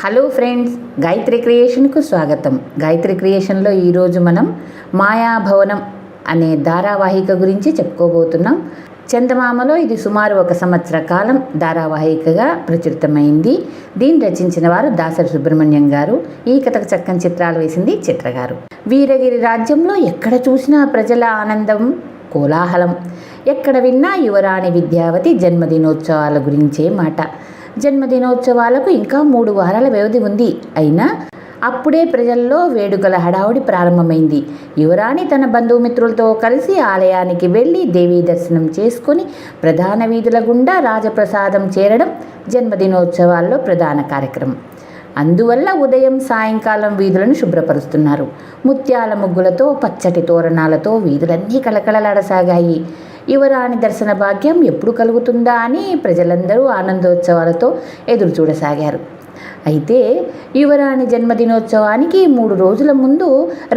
Hello friends, Gayatri క్రియేషన్కు స్వాగతం. గాయత్రి క్రియేషన్లో ఈరోజు మనం మాయాభవనం అనే ధారావాహిక గురించి చెప్పుకోబోతున్నాం. చందమామలో ఇది సుమారు 1 సంవత్సర కాలం ధారావాహికగా ప్రచురితమైంది. దీన్ని రచించిన వారు దాసరి సుబ్రహ్మణ్యం గారు. ఈ కథకు చక్కని చిత్రాలు వేసింది చిత్ర గారు. వీరగిరి రాజ్యంలో ఎక్కడ చూసినా ప్రజల ఆనందం, కోలాహలం. ఎక్కడ విన్నా యువరాణి విద్యావతి జన్మదినోత్సవాల గురించే మాట. జన్మదినోత్సవాలకు ఇంకా 3 వారాల వ్యవధి ఉంది. అయినా అప్పుడే ప్రజల్లో వేడుకల హడావుడి ప్రారంభమైంది. యువరాణి తన బంధుమిత్రులతో కలిసి ఆలయానికి వెళ్ళి దేవీ దర్శనం చేసుకొని ప్రధాన వీధుల గుండా రాజప్రసాదం చేరడం జన్మదినోత్సవాల్లో ప్రధాన కార్యక్రమం. అందువల్ల ఉదయం సాయంకాలం వీధులను శుభ్రపరుస్తున్నారు. ముత్యాల ముగ్గులతో, పచ్చటి తోరణాలతో వీధులన్నీ కళకళలాడసాగాయి. యువరాణి దర్శన భాగ్యం ఎప్పుడు కలుగుతుందా అని ప్రజలందరూ ఆనందోత్సవాలతో ఎదురు చూడసాగారు. అయితే యువరాణి జన్మదినోత్సవానికి 3 రోజుల ముందు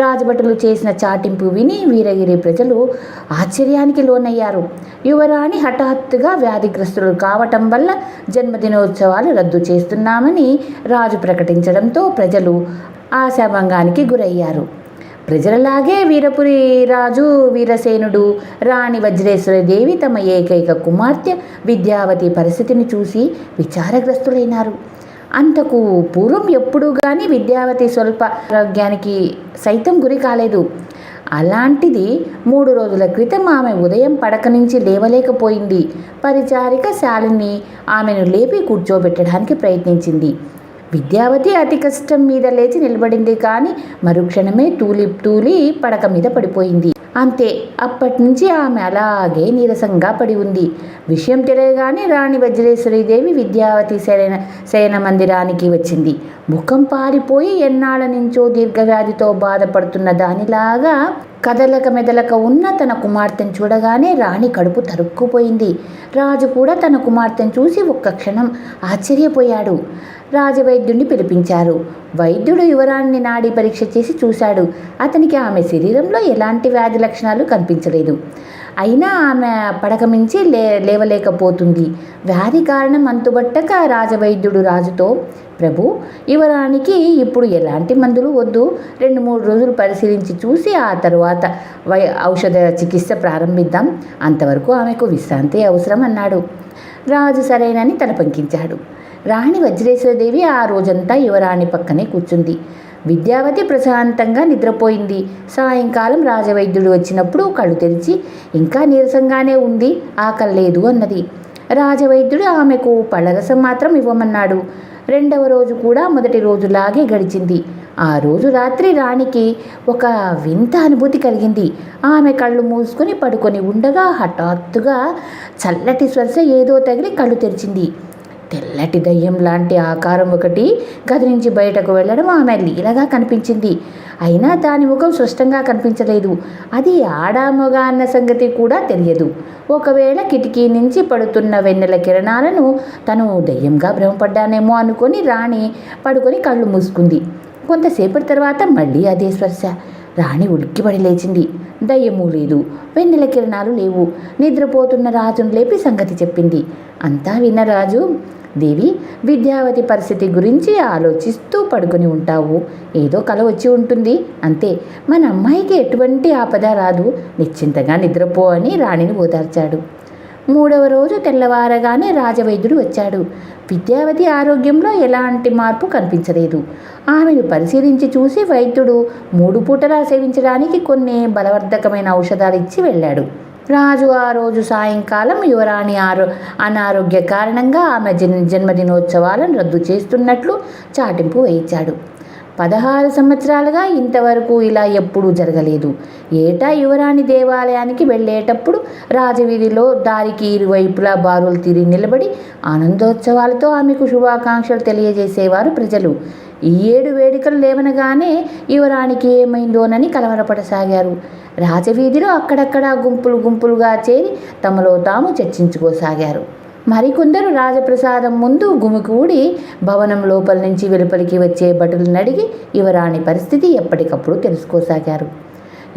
రాజభటులు చేసిన చాటింపు విని వీరగిరి ప్రజలు ఆశ్చర్యానికి లోనయ్యారు. యువరాణి హఠాత్తుగా వ్యాధిగ్రస్తులు కావటం వల్ల జన్మదినోత్సవాలు రద్దు చేస్తున్నామని రాజు ప్రకటించడంతో ప్రజలు ఆశాభంగానికి గురయ్యారు. ప్రజలలాగే వీరపురి రాజు వీరసేనుడు, రాణి వజ్రేశ్వరీదేవి తమ ఏకైక కుమార్తె విద్యావతి పరిస్థితిని చూసి విచారగ్రస్తులైనారు. అంతకు పూర్వం ఎప్పుడూ కానీ విద్యావతి స్వల్ప ఆరోగ్యానికి సైతం గురి కాలేదు. అలాంటిది 3 రోజుల క్రితం ఆమె ఉదయం పడక నుంచి లేవలేకపోయింది. పరిచారిక శాలిని ఆమెను లేపి కూర్చోబెట్టడానికి ప్రయత్నించింది. విద్యావతి అతి కష్టం మీద లేచి నిలబడింది. కానీ మరుక్షణమే తూలి పడక మీద పడిపోయింది. అంతే, అప్పటి నుంచి ఆమె అలాగే నీరసంగా పడి ఉంది. విషయం తెలియగానే రాణి వజ్రేశ్వరీదేవి విద్యావతి శయన మందిరానికి వచ్చింది. ముఖం పారిపోయి ఎన్నాళ్ళ నుంచో దీర్ఘవ్యాధితో బాధపడుతున్న దానిలాగా కదలక మెదలక ఉన్న తన కుమార్తెను చూడగానే రాణి కడుపు తరుక్కుపోయింది. రాజు కూడా తన కుమార్తెను చూసి ఒక్క క్షణం ఆశ్చర్యపోయాడు. రాజవైద్యుడిని పిలిపించారు. వైద్యుడు యువరాణిని నాడీ పరీక్ష చేసి చూశాడు. అతనికి ఆమె శరీరంలో ఎలాంటి వ్యాధి లక్షణాలు కనిపించలేదు. అయినా ఆమె పడక మించి లేవలేకపోతుంది. వ్యాధి కారణం అంతుబట్టక రాజవైద్యుడు రాజుతో, ప్రభు, యువరాణికి ఇప్పుడు ఎలాంటి మందులు వద్దు. 2-3 రోజులు పరిశీలించి చూసి ఆ తరువాత ఔషధ చికిత్స ప్రారంభిద్దాం. అంతవరకు ఆమెకు విశ్రాంతి అవసరం అన్నాడు. రాజు సరేనని తల పంకించాడు. రాణి వజ్రేశ్వరీదేవి ఆ రోజంతా యువరాణి పక్కనే కూర్చుంది. విద్యావతి ప్రశాంతంగా నిద్రపోయింది. సాయంకాలం రాజవైద్యుడు వచ్చినప్పుడు కళ్ళు తెరిచి, ఇంకా నీరసంగానే ఉంది, ఆకలి లేదు అన్నది. రాజవైద్యుడు ఆమెకు పళ్ళరసం మాత్రం ఇవ్వమన్నాడు. 2వ రోజు కూడా మొదటి రోజులాగే గడిచింది. ఆ రోజు రాత్రి రాణికి ఒక వింత అనుభూతి కలిగింది. ఆమె కళ్ళు మూసుకొని పడుకొని ఉండగా హఠాత్తుగా చల్లటి స్పర్శ ఏదో తగిలి కళ్ళు తెరిచింది. తెల్లటి దయ్యం లాంటి ఆకారం ఒకటి గది నుంచి బయటకు వెళ్ళడం ఆమె లీలగా కనిపించింది. అయినా దాని ముఖం స్పష్టంగా కనిపించలేదు. అది ఆడా మగ అన్న సంగతి కూడా తెలియదు. ఒకవేళ కిటికీ నుంచి పడుతున్న వెన్నెల కిరణాలను తను దయ్యంగా భ్రమపడ్డానేమో అనుకొని రాణి పడుకొని కళ్ళు మూసుకుంది. కొంతసేపటి తర్వాత మళ్ళీ అదే స్పర్శ. రాణి ఉలిక్కిపడి లేచింది. దయ్యమూ లేదు, వెన్నెల కిరణాలు లేవు. నిద్రపోతున్న రాజును లేపి సంగతి చెప్పింది. అంతా విన్న రాజు, దేవి, విద్యావతి పరిస్థితి గురించి ఆలోచిస్తూ పడుకొని ఉంటావు. ఏదో కల వచ్చి ఉంటుంది, అంతే. మన అమ్మాయికి ఎటువంటి ఆపద రాదు. నిశ్చింతగా నిద్రపో అని రాణిని ఓదార్చాడు. 3వ రోజు తెల్లవారగానే రాజవైద్యుడు వచ్చాడు. విద్యావతి ఆరోగ్యంలో ఎలాంటి మార్పు కనిపించలేదు. ఆమెను పరిశీలించి చూసి వైద్యుడు 3 పూటలా సేవించడానికి కొన్ని బలవర్ధకమైన ఔషధాలు ఇచ్చి వెళ్ళాడు. రాజు ఆ రోజు సాయంకాలం యువరాణి అనారోగ్య కారణంగా ఆమె జన్మదినోత్సవాలను రద్దు చేస్తున్నట్లు చాటింపు వేయించాడు. 16 సంవత్సరాలుగా ఇంతవరకు ఇలా ఎప్పుడూ జరగలేదు. ఏటా యువరాణి దేవాలయానికి వెళ్ళేటప్పుడు రాజవీధిలో దారికి ఇరువైపులా బారులు తీరి నిలబడి ఆనందోత్సవాలతో ఆమెకు శుభాకాంక్షలు తెలియజేసేవారు ప్రజలు. ఈ 7 వేడుకలు లేవనగానే యువరాణికి ఏమైందోనని కలవరపడసాగారు. రాజవీధిలో అక్కడక్కడ గుంపులుగా చేరి తమలో తాము చర్చించుకోసాగారు. మరికొందరు రాజప్రసాదం ముందు గుమికూడి భవనం లోపల నుంచి వెలుపలికి వచ్చే భటులను అడిగి యువరాణి పరిస్థితి ఎప్పటికప్పుడు తెలుసుకోసాగారు.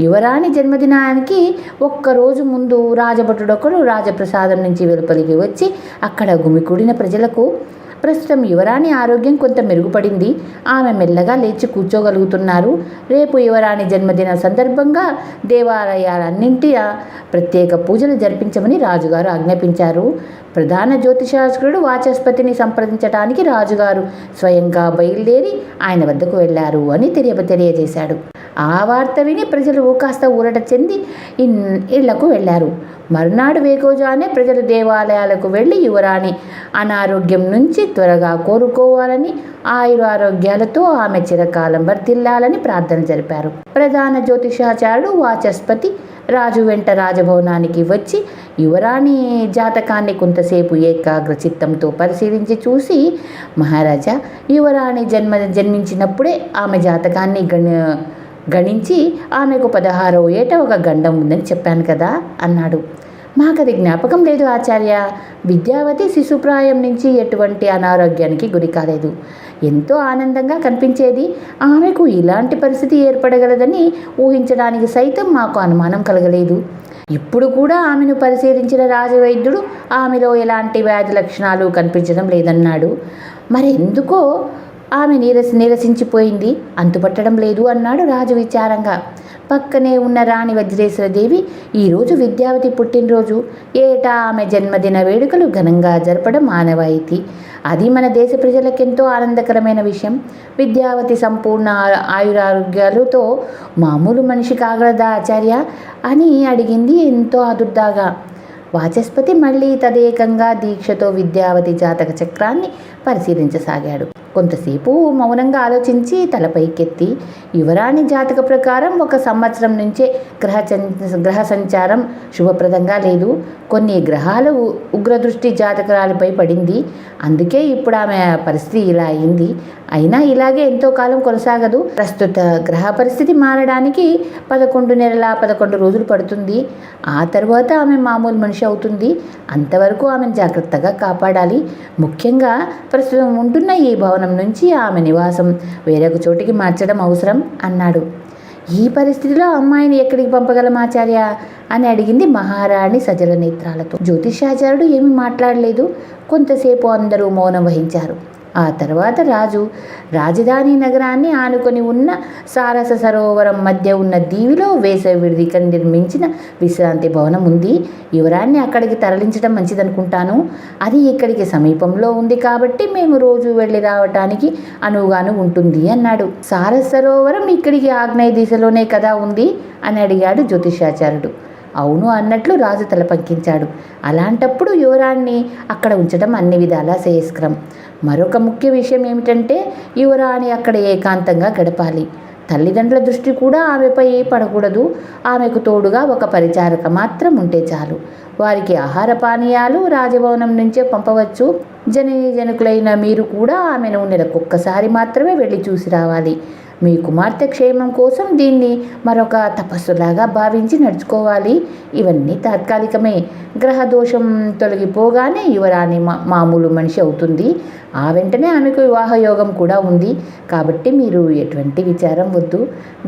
యువరాణి జన్మదినానికి ఒక్కరోజు ముందు రాజభటుడొకడు రాజప్రసాదం నుంచి వెలుపలికి వచ్చి అక్కడ గుమికూడిన ప్రజలకు, ప్రస్తుతం యువరాణి ఆరోగ్యం కొంత మెరుగుపడింది, ఆమె మెల్లగా లేచి కూర్చోగలుగుతున్నారు, రేపు యువరాణి జన్మదిన సందర్భంగా దేవాలయాలన్నింటి ప్రత్యేక పూజలు జరిపించమని రాజుగారు ఆజ్ఞాపించారు. ప్రధాన జ్యోతిషాస్త్రుడు వాచస్పతిని సంప్రదించడానికి రాజుగారు స్వయంగా బయలుదేరి ఆయన వద్దకు వెళ్ళారు అని తెలియజేశాడు. ఆ వార్త విని ప్రజలు కాస్త ఊరట చెంది ఇళ్లకు వెళ్ళారు. మరునాడు వేకోజానే ప్రజలు దేవాలయాలకు వెళ్ళి యువరాణి అనారోగ్యం నుంచి త్వరగా కోరుకోవాలని, ఆయురారోగ్యాలతో ఆమె చిరకాలం వర్ధిల్లాలని ప్రార్థన జరిపారు. ప్రధాన జ్యోతిషాచార్యుడు వాచస్పతి రాజు వెంట రాజభవనానికి వచ్చి యువరాణి జాతకాన్ని కొంతసేపు ఏకాగ్ర చిత్తంతో పరిశీలించి చూసి, మహారాజా, యువరాణి జన్మించినప్పుడే ఆమె జాతకాన్ని గణించి ఆమెకు 16వ ఏట ఒక గండం ఉందని చెప్పాను కదా అన్నాడు. మాకది జ్ఞాపకం లేదు ఆచార్య. విద్యావతి శిశుప్రాయం నుంచి ఎటువంటి అనారోగ్యానికి గురి కాలేదు. ఎంతో ఆనందంగా కనిపించేది. ఆమెకు ఇలాంటి పరిస్థితి ఏర్పడగలదని ఊహించడానికి సైతం మాకు అనుమానం కలగలేదు. ఇప్పుడు కూడా ఆమెను పరిశీలించిన రాజవైద్యుడు ఆమెలో ఎలాంటి వ్యాధి లక్షణాలు కనిపించడం లేదన్నాడు. మరెందుకో ఆమె నీరసించిపోయింది, అంతుపట్టడం లేదు అన్నాడు రాజు విచారంగా. పక్కనే ఉన్న రాణి వజ్రేశ్వరదేవి ఈరోజు విద్యావతి పుట్టినరోజు. ఏటా ఆమె జన్మదిన వేడుకలు ఘనంగా జరపడం ఆనవాయితీ. అది మన దేశ ప్రజలకెంతో ఆనందకరమైన విషయం. విద్యావతి సంపూర్ణ ఆయురారోగ్యాలతో మామూలు మనిషి కాగలదా ఆచార్య అని అడిగింది ఎంతో ఆదుర్దాగా. వాచస్పతి మళ్ళీ తదేకంగా దీక్షతో విద్యావతి జాతక చక్రాన్ని పరిశీలించసాగాడు. కొంతసేపు మౌనంగా ఆలోచించి తలపైకెత్తి, యువరాణి జాతక ప్రకారం 1 సంవత్సరం నుంచే గ్రహ సంచారం శుభప్రదంగా లేదు. కొన్ని గ్రహాలు ఉగ్రదృష్టి జాతకురాలపై పడింది. అందుకే ఇప్పుడు ఆమె పరిస్థితి ఇలా అయింది. అయినా ఇలాగే ఎంతో కాలం కొనసాగదు. ప్రస్తుత గ్రహ పరిస్థితి మారడానికి 11 నెలల 11 రోజులు పడుతుంది. ఆ తర్వాత ఆమె మామూలు మనిషి అవుతుంది. అంతవరకు ఆమెను జాగ్రత్తగా కాపాడాలి. ముఖ్యంగా ప్రస్తుతం ఉంటున్న ఈ భవనం నుంచి ఆమె నివాసం వేరొక చోటికి మార్చడం అవసరం అన్నాడు. ఈ పరిస్థితిలో అమ్మాయిని ఎక్కడికి పంపగలం ఆచార్య అని అడిగింది మహారాణి సజల నేత్రాలతో. జ్యోతిషాచార్యుడు ఏమీ మాట్లాడలేదు. కొంతసేపు అందరూ మౌనం వహించారు. ఆ తర్వాత రాజు రాజధాని నగరాన్ని ఆనుకొని ఉన్న సారస సరోవరం మధ్య ఉన్న దీవిలో వేసవి విడిదికి నిర్మించిన విశ్రాంతి భవనం ఉంది. యువరాన్ని అక్కడికి తరలించడం మంచిదనుకుంటాను. అది ఇక్కడికి సమీపంలో ఉంది కాబట్టి మేము రోజు వెళ్ళి రావటానికి అనువుగాను ఉంటుంది అన్నాడు. సారస సరోవరం ఇక్కడికి ఆగ్నేయ దిశలోనే కదా ఉంది అని అడిగాడు జ్యోతిషాచార్యుడు. అవును అన్నట్లు రాజు తల పంకించాడు. అలాంటప్పుడు యువరాణ్ణి అక్కడ ఉంచడం అన్ని విధాలా శ్రేయస్కరం. మరొక ముఖ్య విషయం ఏమిటంటే యువరాణి అక్కడ ఏకాంతంగా గడపాలి. తల్లిదండ్రుల దృష్టి కూడా ఆమెపై పడకూడదు. ఆమెకు తోడుగా ఒక పరిచారక మాత్రం ఉంటే చాలు. వారికి ఆహార పానీయాలు రాజభవనం నుంచే పంపవచ్చు. జననీ జనకులైన మీరు కూడా ఆమెను నెలకొక్కసారి మాత్రమే వెళ్ళి చూసి రావాలి. మీ కుమార్తె క్షేమం కోసం దీన్ని మరొక తపస్సులాగా భావించి నడుచుకోవాలి. ఇవన్నీ తాత్కాలికమే. గ్రహదోషం తొలగిపోగానే యువరాణి మామూలు మనిషి అవుతుంది. ఆ వెంటనే ఆమెకు వివాహ యోగం కూడా ఉంది. కాబట్టి మీరు ఎటువంటి విచారం వద్దు.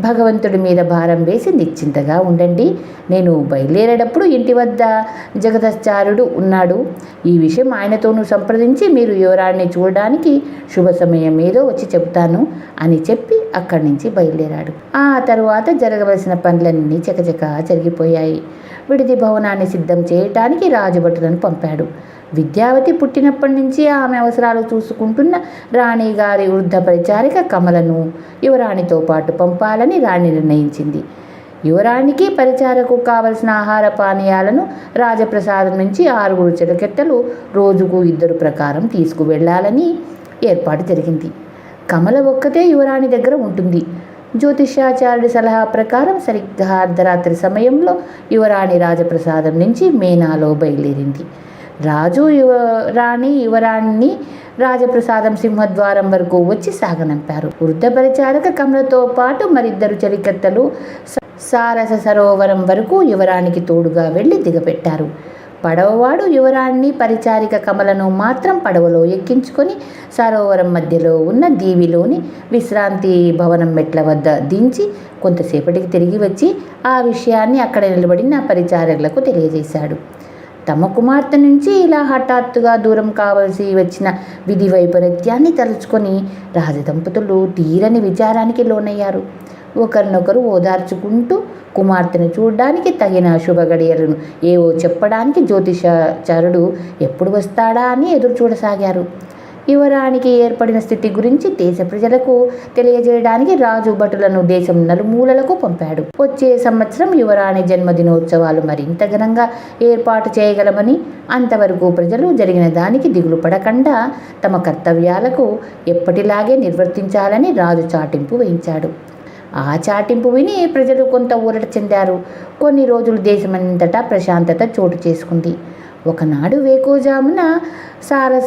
భగవంతుడి మీద భారం వేసి నిశ్చింతగా ఉండండి. నేను బయలుదేరేటప్పుడు ఇంటి వద్ద జగదాచార్యుడు ఉన్నాడు. ఈ విషయం ఆయనతోనూ సంప్రదించి మీరు యువరాణ్ణి చూడడానికి శుభ సమయం ఏదో వచ్చి చెబుతాను అని చెప్పి అక్కడి నుంచి బయలుదేరాడు. ఆ తరువాత జరగవలసిన పనులన్నీ చకచకా జరిగిపోయాయి. విడిది భవనాన్ని సిద్ధం చేయటానికి రాజభటులను పంపాడు. విద్యావతి పుట్టినప్పటి నుంచి ఆమె అవసరాలు చూసుకుంటున్న రాణి గారి వృద్ధ పరిచారిక కమలను యువరాణితో పాటు పంపాలని రాణి నిర్ణయించింది. యువరాణికి పరిచారకు కావలసిన ఆహార పానీయాలను రాజప్రసాదం నుంచి 6 చిలకెత్తలు రోజుకు 2 ప్రకారం తీసుకువెళ్లాలని ఏర్పాటు జరిగింది. కమల ఒక్కతే యువరాణి దగ్గర ఉంటుంది. జ్యోతిష్యాచార్యుడి సలహా ప్రకారం సరిగ్గా అర్ధరాత్రి సమయంలో యువరాణి రాజప్రసాదం నుంచి మేనాలో బయలుదేరింది. రాజు యువరాణిని రాజప్రసాదం సింహద్వారం వరకు వచ్చి సాగనంపారు. వృద్ధ పరిచారక కమలతో పాటు మరిద్దరు చెలికత్తెలు సారస సరోవరం వరకు యువరానికి తోడుగా వెళ్ళి దిగపెట్టారు. పడవవాడు యువరాణి పరిచారిక కమలను మాత్రం పడవలో ఎక్కించుకొని సరోవరం మధ్యలో ఉన్న దీవిలోని విశ్రాంతి భవనం మెట్ల వద్ద దించి కొంతసేపటికి తిరిగి వచ్చి ఆ విషయాన్ని అక్కడ నిలబడిన పరిచారకులకు తెలియజేశాడు. తమ కుమార్తె నుంచి ఇలా హఠాత్తుగా దూరం కావలసి వచ్చిన విధి వైపరీత్యాన్ని తలుచుకొని రాజదంపతులు తీరని విచారానికి లోనయ్యారు. ఒకరినొకరు ఓదార్చుకుంటూ కుమార్తెను చూడ్డానికి తగిన శుభగడియలను ఏవో చెప్పడానికి జ్యోతిషాచారుడు ఎప్పుడు వస్తాడా అని ఎదురు చూడసాగారు. యువరానికి ఏర్పడిన స్థితి గురించి దేశ ప్రజలకు తెలియజేయడానికి రాజు భటులను దేశం నలుమూలలకు పంపాడు. వచ్చే సంవత్సరం యువరాణి జన్మదినోత్సవాలు మరింత ఘనంగా ఏర్పాటు చేయగలమని, అంతవరకు ప్రజలు జరిగిన దానికి దిగులు పడకుండా తమ కర్తవ్యాలకు ఎప్పటిలాగే నిర్వర్తించాలని రాజు చాటింపు వేయించాడు. ఆ చాటింపు విని ప్రజలు కొంత ఊరట చెందారు. కొన్ని రోజులు దేశమంతటా ప్రశాంతత చోటు చేసుకుంది. ఒకనాడు వేకువజామున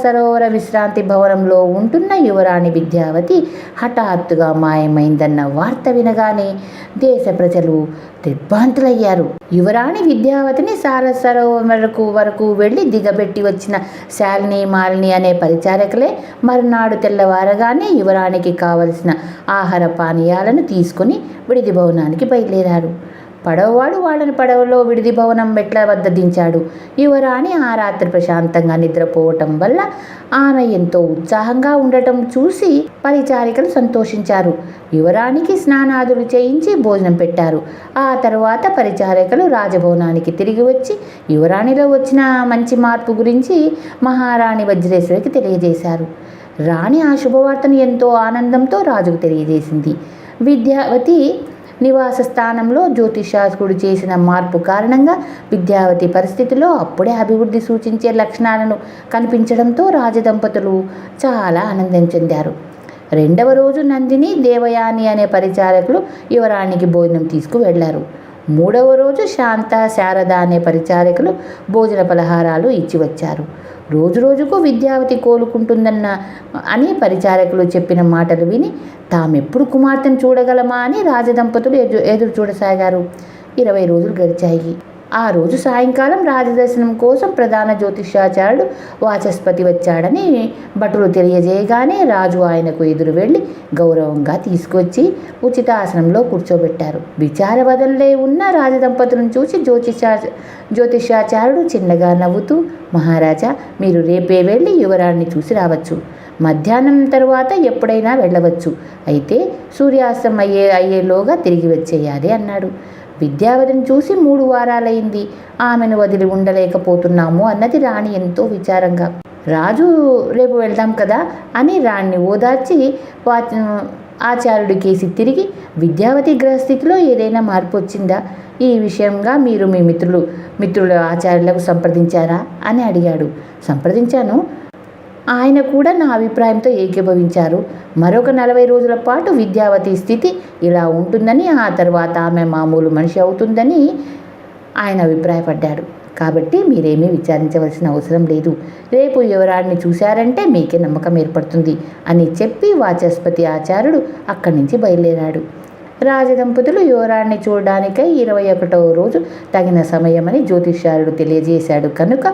సరోవర విశ్రాంతి భవనంలో ఉంటున్న యువరాణి విద్యావతి హఠాత్తుగా మాయమైందన్న వార్త వినగానే దేశ ప్రజలు దిగ్భ్రాంతులయ్యారు. యువరాణి విద్యావతిని సరోవరకు వరకు వెళ్ళి దిగబెట్టి వచ్చిన శాలిని, మాలిని అనే పరిచారకులే మరునాడు తెల్లవారగానే యువరాణికి కావలసిన ఆహార పానీయాలను తీసుకొని విడిది భవనానికి బయలుదేరారు. పడవవాడు వాళ్ళని పడవలో విడిది భవనం మెట్ల వద్ద దించాడు. యువరాణి ఆ రాత్రి ప్రశాంతంగా నిద్రపోవటం వల్ల ఆమె ఎంతో ఉత్సాహంగా ఉండటం చూసి పరిచారికలు సంతోషించారు. యువరాణికి స్నానాదులు చేయించి భోజనం పెట్టారు. ఆ తరువాత పరిచారికలు రాజభవనానికి తిరిగి వచ్చి యువరాణిలో వచ్చిన మంచి మార్పు గురించి మహారాణి వజ్రేశ్వరికి తెలియజేశారు. రాణి ఆ శుభవార్తను ఎంతో ఆనందంతో రాజుకు తెలియజేసింది. విద్యావతి నివాస స్థానంలో జ్యోతిషాస్త్రుడు చేసిన మార్పు కారణంగా విద్యావతి పరిస్థితిలో అప్పుడే అభివృద్ధి సూచించే లక్షణాలను కనిపించడంతో రాజదంపతులు చాలా ఆనందం చెందారు. రెండవ రోజు నందిని, దేవయాని అనే పరిచారకులు యువరాణికి భోజనం తీసుకువెళ్లారు. మూడవ రోజు శాంత, శారద అనే పరిచారకులు భోజన పలహారాలు ఇచ్చి వచ్చారు. రోజురోజుకు విద్యావతి కోలుకుంటుందన్న అని పరిచారకులు చెప్పిన మాటలు విని తామెప్పుడు కుమార్తెను చూడగలమా అని రాజదంపతులు ఎదురు చూడసాగారు. 20 రోజులు గడిచాయి. ఆ రోజు సాయంకాలం రాజదర్శనం కోసం ప్రధాన జ్యోతిష్యాచార్యుడు వాచస్పతి వచ్చాడని భటులు తెలియజేయగానే రాజు ఆయనకు ఎదురు వెళ్ళి గౌరవంగా తీసుకొచ్చి ఉచితాసనంలో కూర్చోబెట్టారు. విచారవదనలే ఉన్న రాజదంపతులను చూసి జ్యోతిష్యాచార్యుడు చిన్నగా నవ్వుతూ, మహారాజా, మీరు రేపే వెళ్ళి యువరాణ్ణి చూసి రావచ్చు. మధ్యాహ్నం తరువాత ఎప్పుడైనా వెళ్ళవచ్చు. అయితే సూర్యాస్తం అయ్యేలోగా తిరిగి వచ్చేయాలి అన్నాడు. విద్యావతిని చూసి 3 వారాలైంది. ఆమెను వదిలి ఉండలేకపోతున్నాము అన్నది రాణి ఎంతో విచారంగా. రాజు రేపు వెళ్దాం కదా అని రాణిని ఓదార్చి ఆచార్యుడి కేసి తిరిగి, విద్యావతి గ్రహస్థితిలో ఏదైనా మార్పు వచ్చిందా? ఈ విషయంగా మీరు మీ మిత్రుల ఆచార్యులకు సంప్రదించారా అని అడిగాడు. సంప్రదించాను. ఆయన కూడా నా అభిప్రాయంతో ఏకీభవించారు. మరొక 40 రోజుల పాటు విద్యావతి స్థితి ఇలా ఉంటుందని, ఆ తర్వాత ఆమె మామూలు మనిషి అవుతుందని ఆయన అభిప్రాయపడ్డాడు. కాబట్టి మీరేమీ విచారించవలసిన అవసరం లేదు. రేపు యువరాణిని చూశారంటే మీకే నమ్మకం ఏర్పడుతుంది అని చెప్పి వాచస్పతి ఆచార్యుడు అక్కడి నుంచి బయలుదేరాడు. రాజదంపతులు యువరాణ్ణి చూడడానికై 21వ రోజు తగిన సమయమని జ్యోతిష్యారుడు తెలియజేశాడు కనుక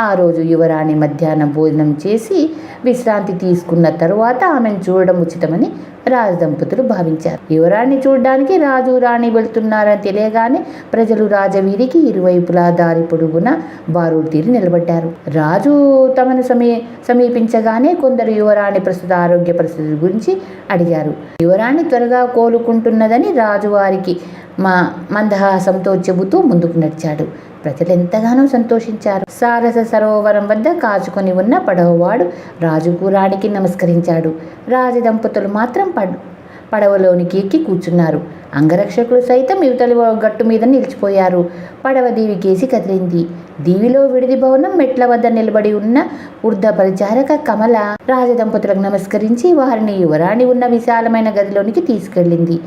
ఆ రోజు యువరాణి మధ్యాహ్నం భోజనం చేసి విశ్రాంతి తీసుకున్న తరువాత ఆమెను చూడడం ఉచితమని రాజదంపతులు భావించారు. యువరాణ్ణి చూడడానికి రాజు, రాణి వెళ్తున్నారని తెలియగానే ప్రజలు రాజవీధికి ఇరువైపులా దారి పొడుగున బారులు తీరి నిలబడ్డారు. రాజు తమను సమీపించగానే కొందరు యువరాణి ప్రస్తుత ఆరోగ్య పరిస్థితి గురించి అడిగారు. యువరాణి త్వరగా కోలుకుంటున్నదని రాజు వారికి మందహాసంతో చెబుతూ ముందుకు నడిచాడు. ప్రజలెంతగానో సంతోషించారు. సారస సరోవరం వద్ద కాచుకొని ఉన్న పడవవాడు రాజుకు, రాణికి నమస్కరించాడు. రాజదంపతులు మాత్రం పడవలోనికి ఎక్కి కూర్చున్నారు. అంగరక్షకులు సైతం యువతలి గట్టు మీద నిలిచిపోయారు. పడవ దీవికేసి కదిలింది. దీవిలో విడిది భవనం మెట్ల వద్ద నిలబడి ఉన్న వృద్ధ పరిచారక కమల రాజదంపతులకు నమస్కరించి వారిని యువరాణి ఉన్న విశాలమైన గదిలోనికి తీసుకెళ్ళింది.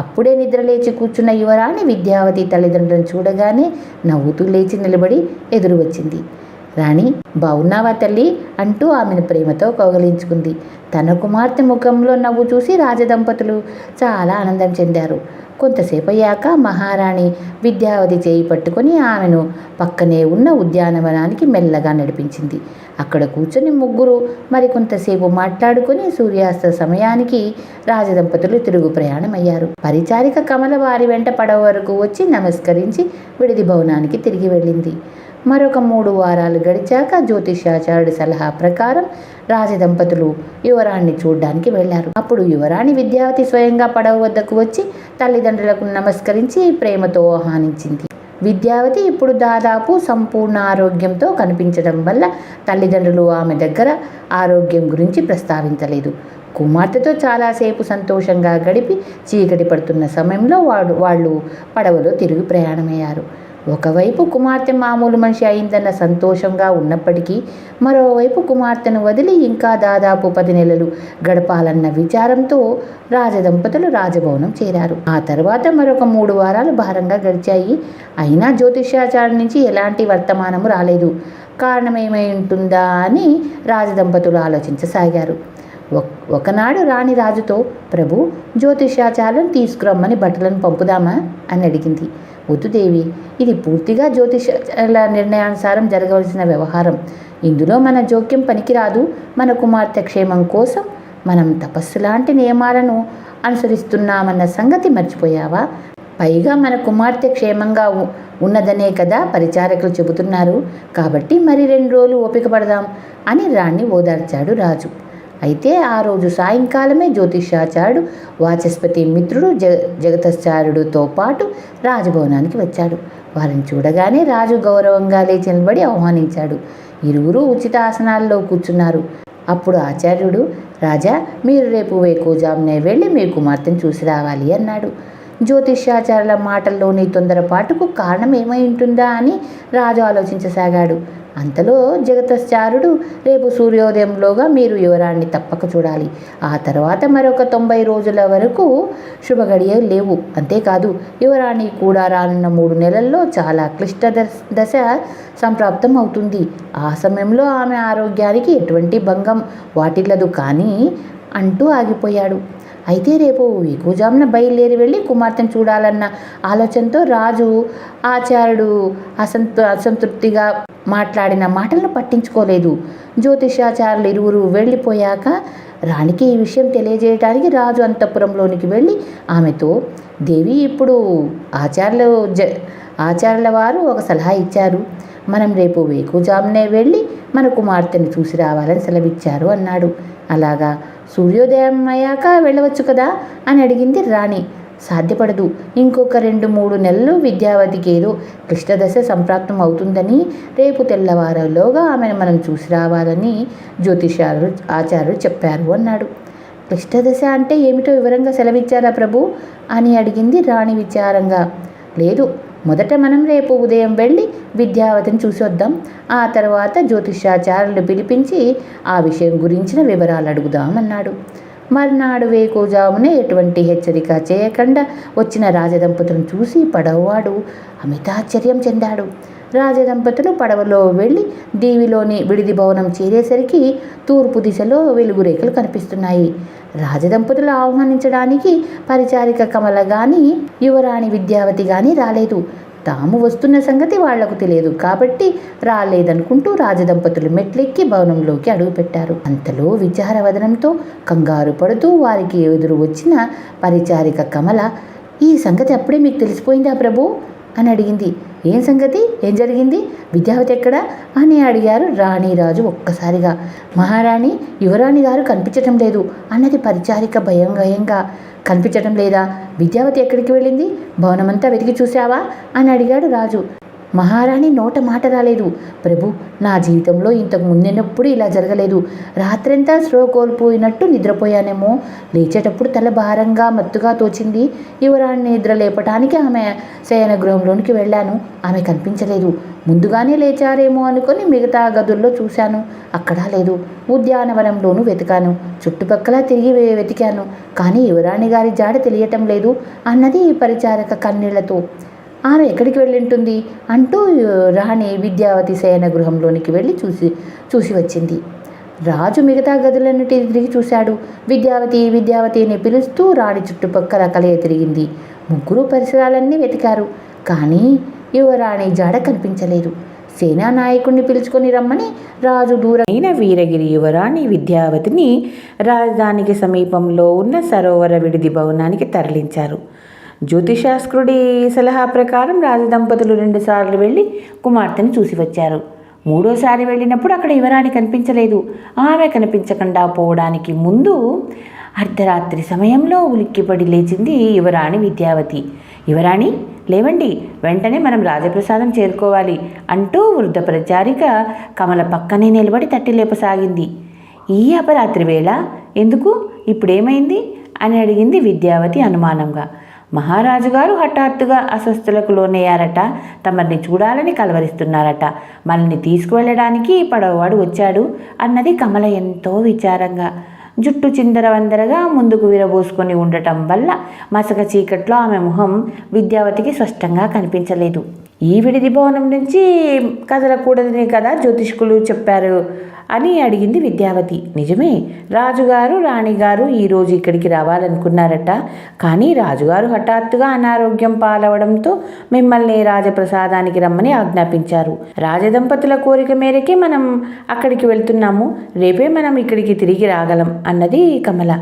అప్పుడే నిద్రలేచి కూర్చున్న యువరాణి విద్యావతి తల్లిదండ్రులను చూడగానే నవ్వుతూ లేచి నిలబడి ఎదురు వచ్చింది. రాణి, బావున్నావా తల్లి అంటూ ఆమెను ప్రేమతో కౌగిలించుకుంది. తన కుమార్తె ముఖంలో నవ్వు చూసి రాజదంపతులు చాలా ఆనందం చెందారు. కొంతసేపు అయ్యాక మహారాణి విద్యావతి చేయి పట్టుకొని ఆమెను పక్కనే ఉన్న ఉద్యానవనానికి మెల్లగా నడిపించింది. అక్కడ కూర్చొని ముగ్గురు మరికొంతసేపు మాట్లాడుకొని సూర్యాస్త సమయానికి రాజదంపతులు తిరుగు ప్రయాణమయ్యారు. పరిచారిక కమల వారి వెంట పడవ వరకు వచ్చి నమస్కరించి విడిది భవనానికి తిరిగి వెళ్ళింది. మరొక 3 వారాలు గడిచాక జ్యోతిష్యాచార్యుడి సలహా ప్రకారం రాజదంపతులు యువరాణ్ణి చూడ్డానికి వెళ్లారు. అప్పుడు యువరాణి విద్యావతి స్వయంగా పడవ వద్దకు వచ్చి తల్లిదండ్రులకు నమస్కరించి ప్రేమతో ఆహ్వానించింది. విద్యావతి ఇప్పుడు దాదాపు సంపూర్ణ ఆరోగ్యంతో కనిపించడం వల్ల తల్లిదండ్రులు ఆమె దగ్గర ఆరోగ్యం గురించి ప్రస్తావించలేదు. కుమార్తెతో చాలాసేపు సంతోషంగా గడిపి చీకటి పడుతున్న సమయంలో వాళ్ళు పడవలో తిరిగి ప్రయాణమయ్యారు. ఒకవైపు కుమార్తె మామూలు మనిషి అయిందన్న సంతోషంగా ఉన్నప్పటికీ మరోవైపు కుమార్తెను వదిలి ఇంకా దాదాపు 10 నెలలు గడపాలన్న విచారంతో రాజదంపతులు రాజభవనం చేరారు. ఆ తర్వాత మరొక 3 వారాలు భారంగా గడిచాయి. అయినా జ్యోతిష్యాచార్యుడి నుంచి ఎలాంటి వర్తమానము రాలేదు. కారణమేమై ఉంటుందా అని రాజదంపతులు ఆలోచించసాగారు. ఒకనాడు రాణి రాజుతో, ప్రభు, జ్యోతిష్యాచార్యులను తీసుకురమ్మని బట్టలను పంపుదామా అని అడిగింది. వద్దు దేవి, ఇది పూర్తిగా జ్యోతిష్యాల నిర్ణయానుసారం జరగవలసిన వ్యవహారం. ఇందులో మన జోక్యం పనికిరాదు. మన కుమార్తె క్షేమం కోసం మనం తపస్సు లాంటి నియమాలను అనుసరిస్తున్నామన్న సంగతి మర్చిపోయావా? పైగా మన కుమార్తె క్షేమంగా ఉన్నదనే కదా పరిచారకులు చెబుతున్నారు. కాబట్టి మరి 2 రోజులు ఓపిక పడదాం అని రాణి ఓదార్చాడు రాజు. అయితే ఆ రోజు సాయంకాలమే జ్యోతిష్యాచార్యుడు వాచస్పతి మిత్రుడు జగతాచార్యుడితో పాటు రాజభవనానికి వచ్చాడు. వారిని చూడగానే రాజు గౌరవంగా లేచి నిలబడి ఆహ్వానించాడు. ఇరువురు ఉచిత ఆసనాల్లో కూర్చున్నారు. అప్పుడు ఆచార్యుడు, రాజా, మీరు రేపు వేకువజామునే వెళ్ళి మీ కుమార్తెను చూసి రావాలి అన్నాడు. జ్యోతిష్యాచార్యుల మాటల్లోని తొందరపాటుకు కారణం ఏమై ఉంటుందా అని రాజు ఆలోచించసాగాడు. అంతలో జగతాచార్యుడు, రేపు సూర్యోదయంలోగా మీరు యువరాణ్ణి తప్పక చూడాలి. ఆ తర్వాత మరొక 90 రోజుల వరకు శుభగడియ లేవు. అంతేకాదు, యువరాణి కూడా రానున్న 3 నెలల్లో చాలా క్లిష్ట దశ సంప్రాప్తం అవుతుంది. ఆ సమయంలో ఆమె ఆరోగ్యానికి ఎటువంటి భంగం వాటిల్లదు కానీ అంటూ ఆగిపోయాడు. అయితే రేపు వేకువజామున బయలుదేరి వెళ్ళి కుమార్తెను చూడాలన్న ఆలోచనతో రాజు ఆచార్యుడు అసంతృప్తిగా మాట్లాడిన మాటలను పట్టించుకోలేదు. జ్యోతిష్యాచార్యులు ఇరువురు వెళ్ళిపోయాక రాణికి ఈ విషయం తెలియజేయడానికి రాజు అంతఃపురంలోనికి వెళ్ళి ఆమెతో, దేవి, ఇప్పుడు ఆచార్యుల వారు ఒక సలహా ఇచ్చారు. మనం రేపు వేకువజామునే వెళ్ళి మన కుమార్తెను చూసి రావాలని సెలవిచ్చారు అన్నాడు. అలాగా? సూర్యోదయం అయ్యాక వెళ్ళవచ్చు కదా అని అడిగింది రాణి. సాధ్యపడదు. ఇంకొక 2-3 నెలలు విద్యావతికి ఏదో క్లిష్టదశ సంప్రాప్తం అవుతుందని, రేపు తెల్లవారులోగా ఆమెను మనం చూసి రావాలని ఆచార్యుడు చెప్పారు అన్నాడు. క్లిష్టదశ అంటే ఏమిటో వివరంగా సెలవిచ్చారా ప్రభు అని అడిగింది రాణి విచారంగా. లేదు, మొదట మనం రేపు ఉదయం వెళ్ళి విద్యావతిని చూసి వద్దాం. ఆ తర్వాత జ్యోతిష్యాచార్యులు పిలిపించి ఆ విషయం గురించిన వివరాలు అడుగుదామన్నాడు. మర్నాడు వేకువజామునే ఎటువంటి హెచ్చరిక చేయకుండా వచ్చిన రాజదంపతులను చూసి పడవవాడు అమితాశ్చర్యం చెందాడు. రాజదంపతులు పడవలో వెళ్ళి దీవిలోని విడిది భవనం చేరేసరికి తూర్పు దిశలో వెలుగురేఖలు కనిపిస్తున్నాయి. రాజదంపతులు ఆహ్వానించడానికి పరిచారిక కమల గాని యువరాణి విద్యావతి గాని రాలేదు. తాము వస్తున్న సంగతి వాళ్లకు తెలియదు కాబట్టి రాలేదనుకుంటూ రాజదంపతులు మెట్లెక్కి భవనంలోకి అడుగుపెట్టారు. అంతలో విచారవదనంతో కంగారు పడుతూ వారికి ఎదురు వచ్చిన పరిచారిక కమల, ఈ సంగతి అప్పుడే మీకు తెలిసిపోయిందా ప్రభు అని అడిగింది. ఏం సంగతి? ఏం జరిగింది? విద్యావతి ఎక్కడా అని అడిగారు రాణిరాజు ఒక్కసారిగా. మహారాణి, యువరాణి గారు కనిపించటం లేదు అన్నది పరిచారిక భయంగా. కనిపించటం లేదా? విద్యావతి ఎక్కడికి వెళ్ళింది? భవనమంతా వెతికి చూశావా అని అడిగాడు రాజు. మహారాణి నోట మాట రాలేదు. ప్రభు, నా జీవితంలో ఇంతకు ముందెన్నప్పుడు ఇలా జరగలేదు. రాత్రంతా స్పృహ కోల్పోయినట్టు నిద్రపోయానేమో. లేచేటప్పుడు తల భారంగా మత్తుగా తోచింది. యువరాణి నిద్ర లేపటానికి ఆమె శయన గృహంలోనికి వెళ్ళాను. ఆమె కనిపించలేదు. ముందుగానే లేచారేమో అనుకొని మిగతా గదుల్లో చూశాను. అక్కడా లేదు. ఉద్యానవనంలోనూ వెతికాను. చుట్టుపక్కల తిరిగి వెతికాను. కానీ యువరాణి గారి జాడ తెలియటం లేదు అన్నది పరిచారక కన్నీళ్లతో. ఆమె ఎక్కడికి వెళ్ళింటుంది అంటూ రాణి విద్యావతి శయన గృహంలోనికి వెళ్ళి చూసి వచ్చింది. రాజు మిగతా గదులన్నిటి తిరిగి చూశాడు. విద్యావతి అని పిలుస్తూ రాణి చుట్టుపక్కల కలయ తిరిగింది. ముగ్గురు పరిసరాలన్నీ వెతికారు. కానీ యువరాణి జాడ కనిపించలేదు. సేనా నాయకుడిని పిలుచుకొని రమ్మని రాజు దూరమైన వీరగిరి యువరాణి విద్యావతిని రాజధానికి సమీపంలో ఉన్న సరోవర విడిది భవనానికి తరలించారు. జ్యోతిశాస్త్రుడి సలహా ప్రకారం రాజదంపతులు 2 సార్లు వెళ్ళి కుమార్తెను చూసి వచ్చారు. 3వసారి వెళ్ళినప్పుడు అక్కడ యువరాణి కనిపించలేదు. ఆమె కనిపించకుండా పోవడానికి ముందు అర్ధరాత్రి సమయంలో ఉలిక్కిపడి లేచింది యువరాణి విద్యావతి. యువరాణి, లేవండి, వెంటనే మనం రాజప్రసాదం చేరుకోవాలి అంటూ వృద్ధ ప్రచారిక కమల పక్కనే నిలబడి తట్టి లేపసాగింది. ఈ అపరాత్రి వేళ ఎందుకు? ఇప్పుడేమైంది అని అడిగింది విద్యావతి అనుమానంగా. మహారాజు గారు హఠాత్తుగా అస్వస్థలకు లోనయ్యారట. తమని చూడాలని కలవరిస్తున్నారట. మనల్ని తీసుకువెళ్ళడానికి పడవవాడు వచ్చాడు అన్నది కమల ఎంతో విచారంగా. జుట్టు చిందరవందరగా ముందుకు విరబోసుకొని ఉండటం వల్ల మసక చీకట్లో ఆమె ముఖం విద్యావతికి స్పష్టంగా కనిపించలేదు. ఈ విడిది భవనం నుంచి కదలకూడదని కదా జ్యోతిష్కులు చెప్పారు అని అడిగింది విద్యావతి. నిజమే, రాజుగారు రాణిగారు ఈరోజు ఇక్కడికి రావాలనుకున్నారట. కానీ రాజుగారు హఠాత్తుగా అనారోగ్యం పాలవడంతో మిమ్మల్ని రాజప్రసాదానికి రమ్మని ఆజ్ఞాపించారు. రాజదంపతుల కోరిక మేరకే మనం అక్కడికి వెళ్తున్నాము. రేపే మనం ఇక్కడికి తిరిగి రాగలం అన్నది కమల.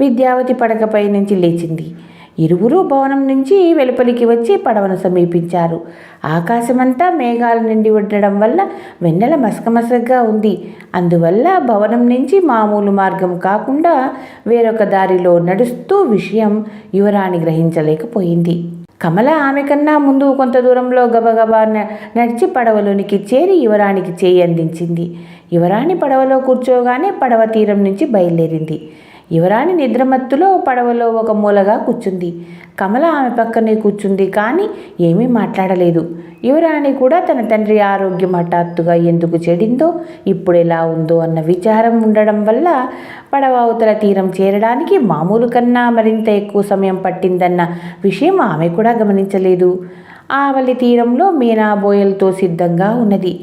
విద్యావతి పడకపై నుంచి లేచింది. ఇరువురు భవనం నుంచి వెలుపలికి వచ్చి పడవను సమీపించారు. ఆకాశమంతా మేఘాలు నిండి ఉండడం వల్ల వెన్నెల మసకమసగ్గా ఉంది. అందువల్ల భవనం నుంచి మామూలు మార్గం కాకుండా వేరొక దారిలో నడుస్తూ విషయం యువరాణి గ్రహించలేకపోయింది. కమల ఆమె కన్నా ముందు కొంత దూరంలో గబగబా నడిచి పడవలోనికి చేరి యువరాణికి చేయి అందించింది. యువరాణి పడవలో కూర్చోగానే పడవ తీరం నుంచి బయలుదేరింది. యువరాణి నిద్రమత్తులో పడవలో ఒక మూలగా కూర్చుంది. కమల ఆమె పక్కనే కూర్చుంది, కానీ ఏమీ మాట్లాడలేదు. యువరాణి కూడా తన తండ్రి ఆరోగ్యం హఠాత్తుగా ఎందుకు చెడిందో, ఇప్పుడు ఎలా ఉందో అన్న విచారం ఉండడం వల్ల పడవ అవతల తీరం చేరడానికి మామూలు కన్నా మరింత ఎక్కువ సమయం పట్టిందన్న విషయం ఆమె కూడా గమనించలేదు. ఆవలి తీరంలో మీనా బోయలతో సిద్ధంగా ఉన్నది.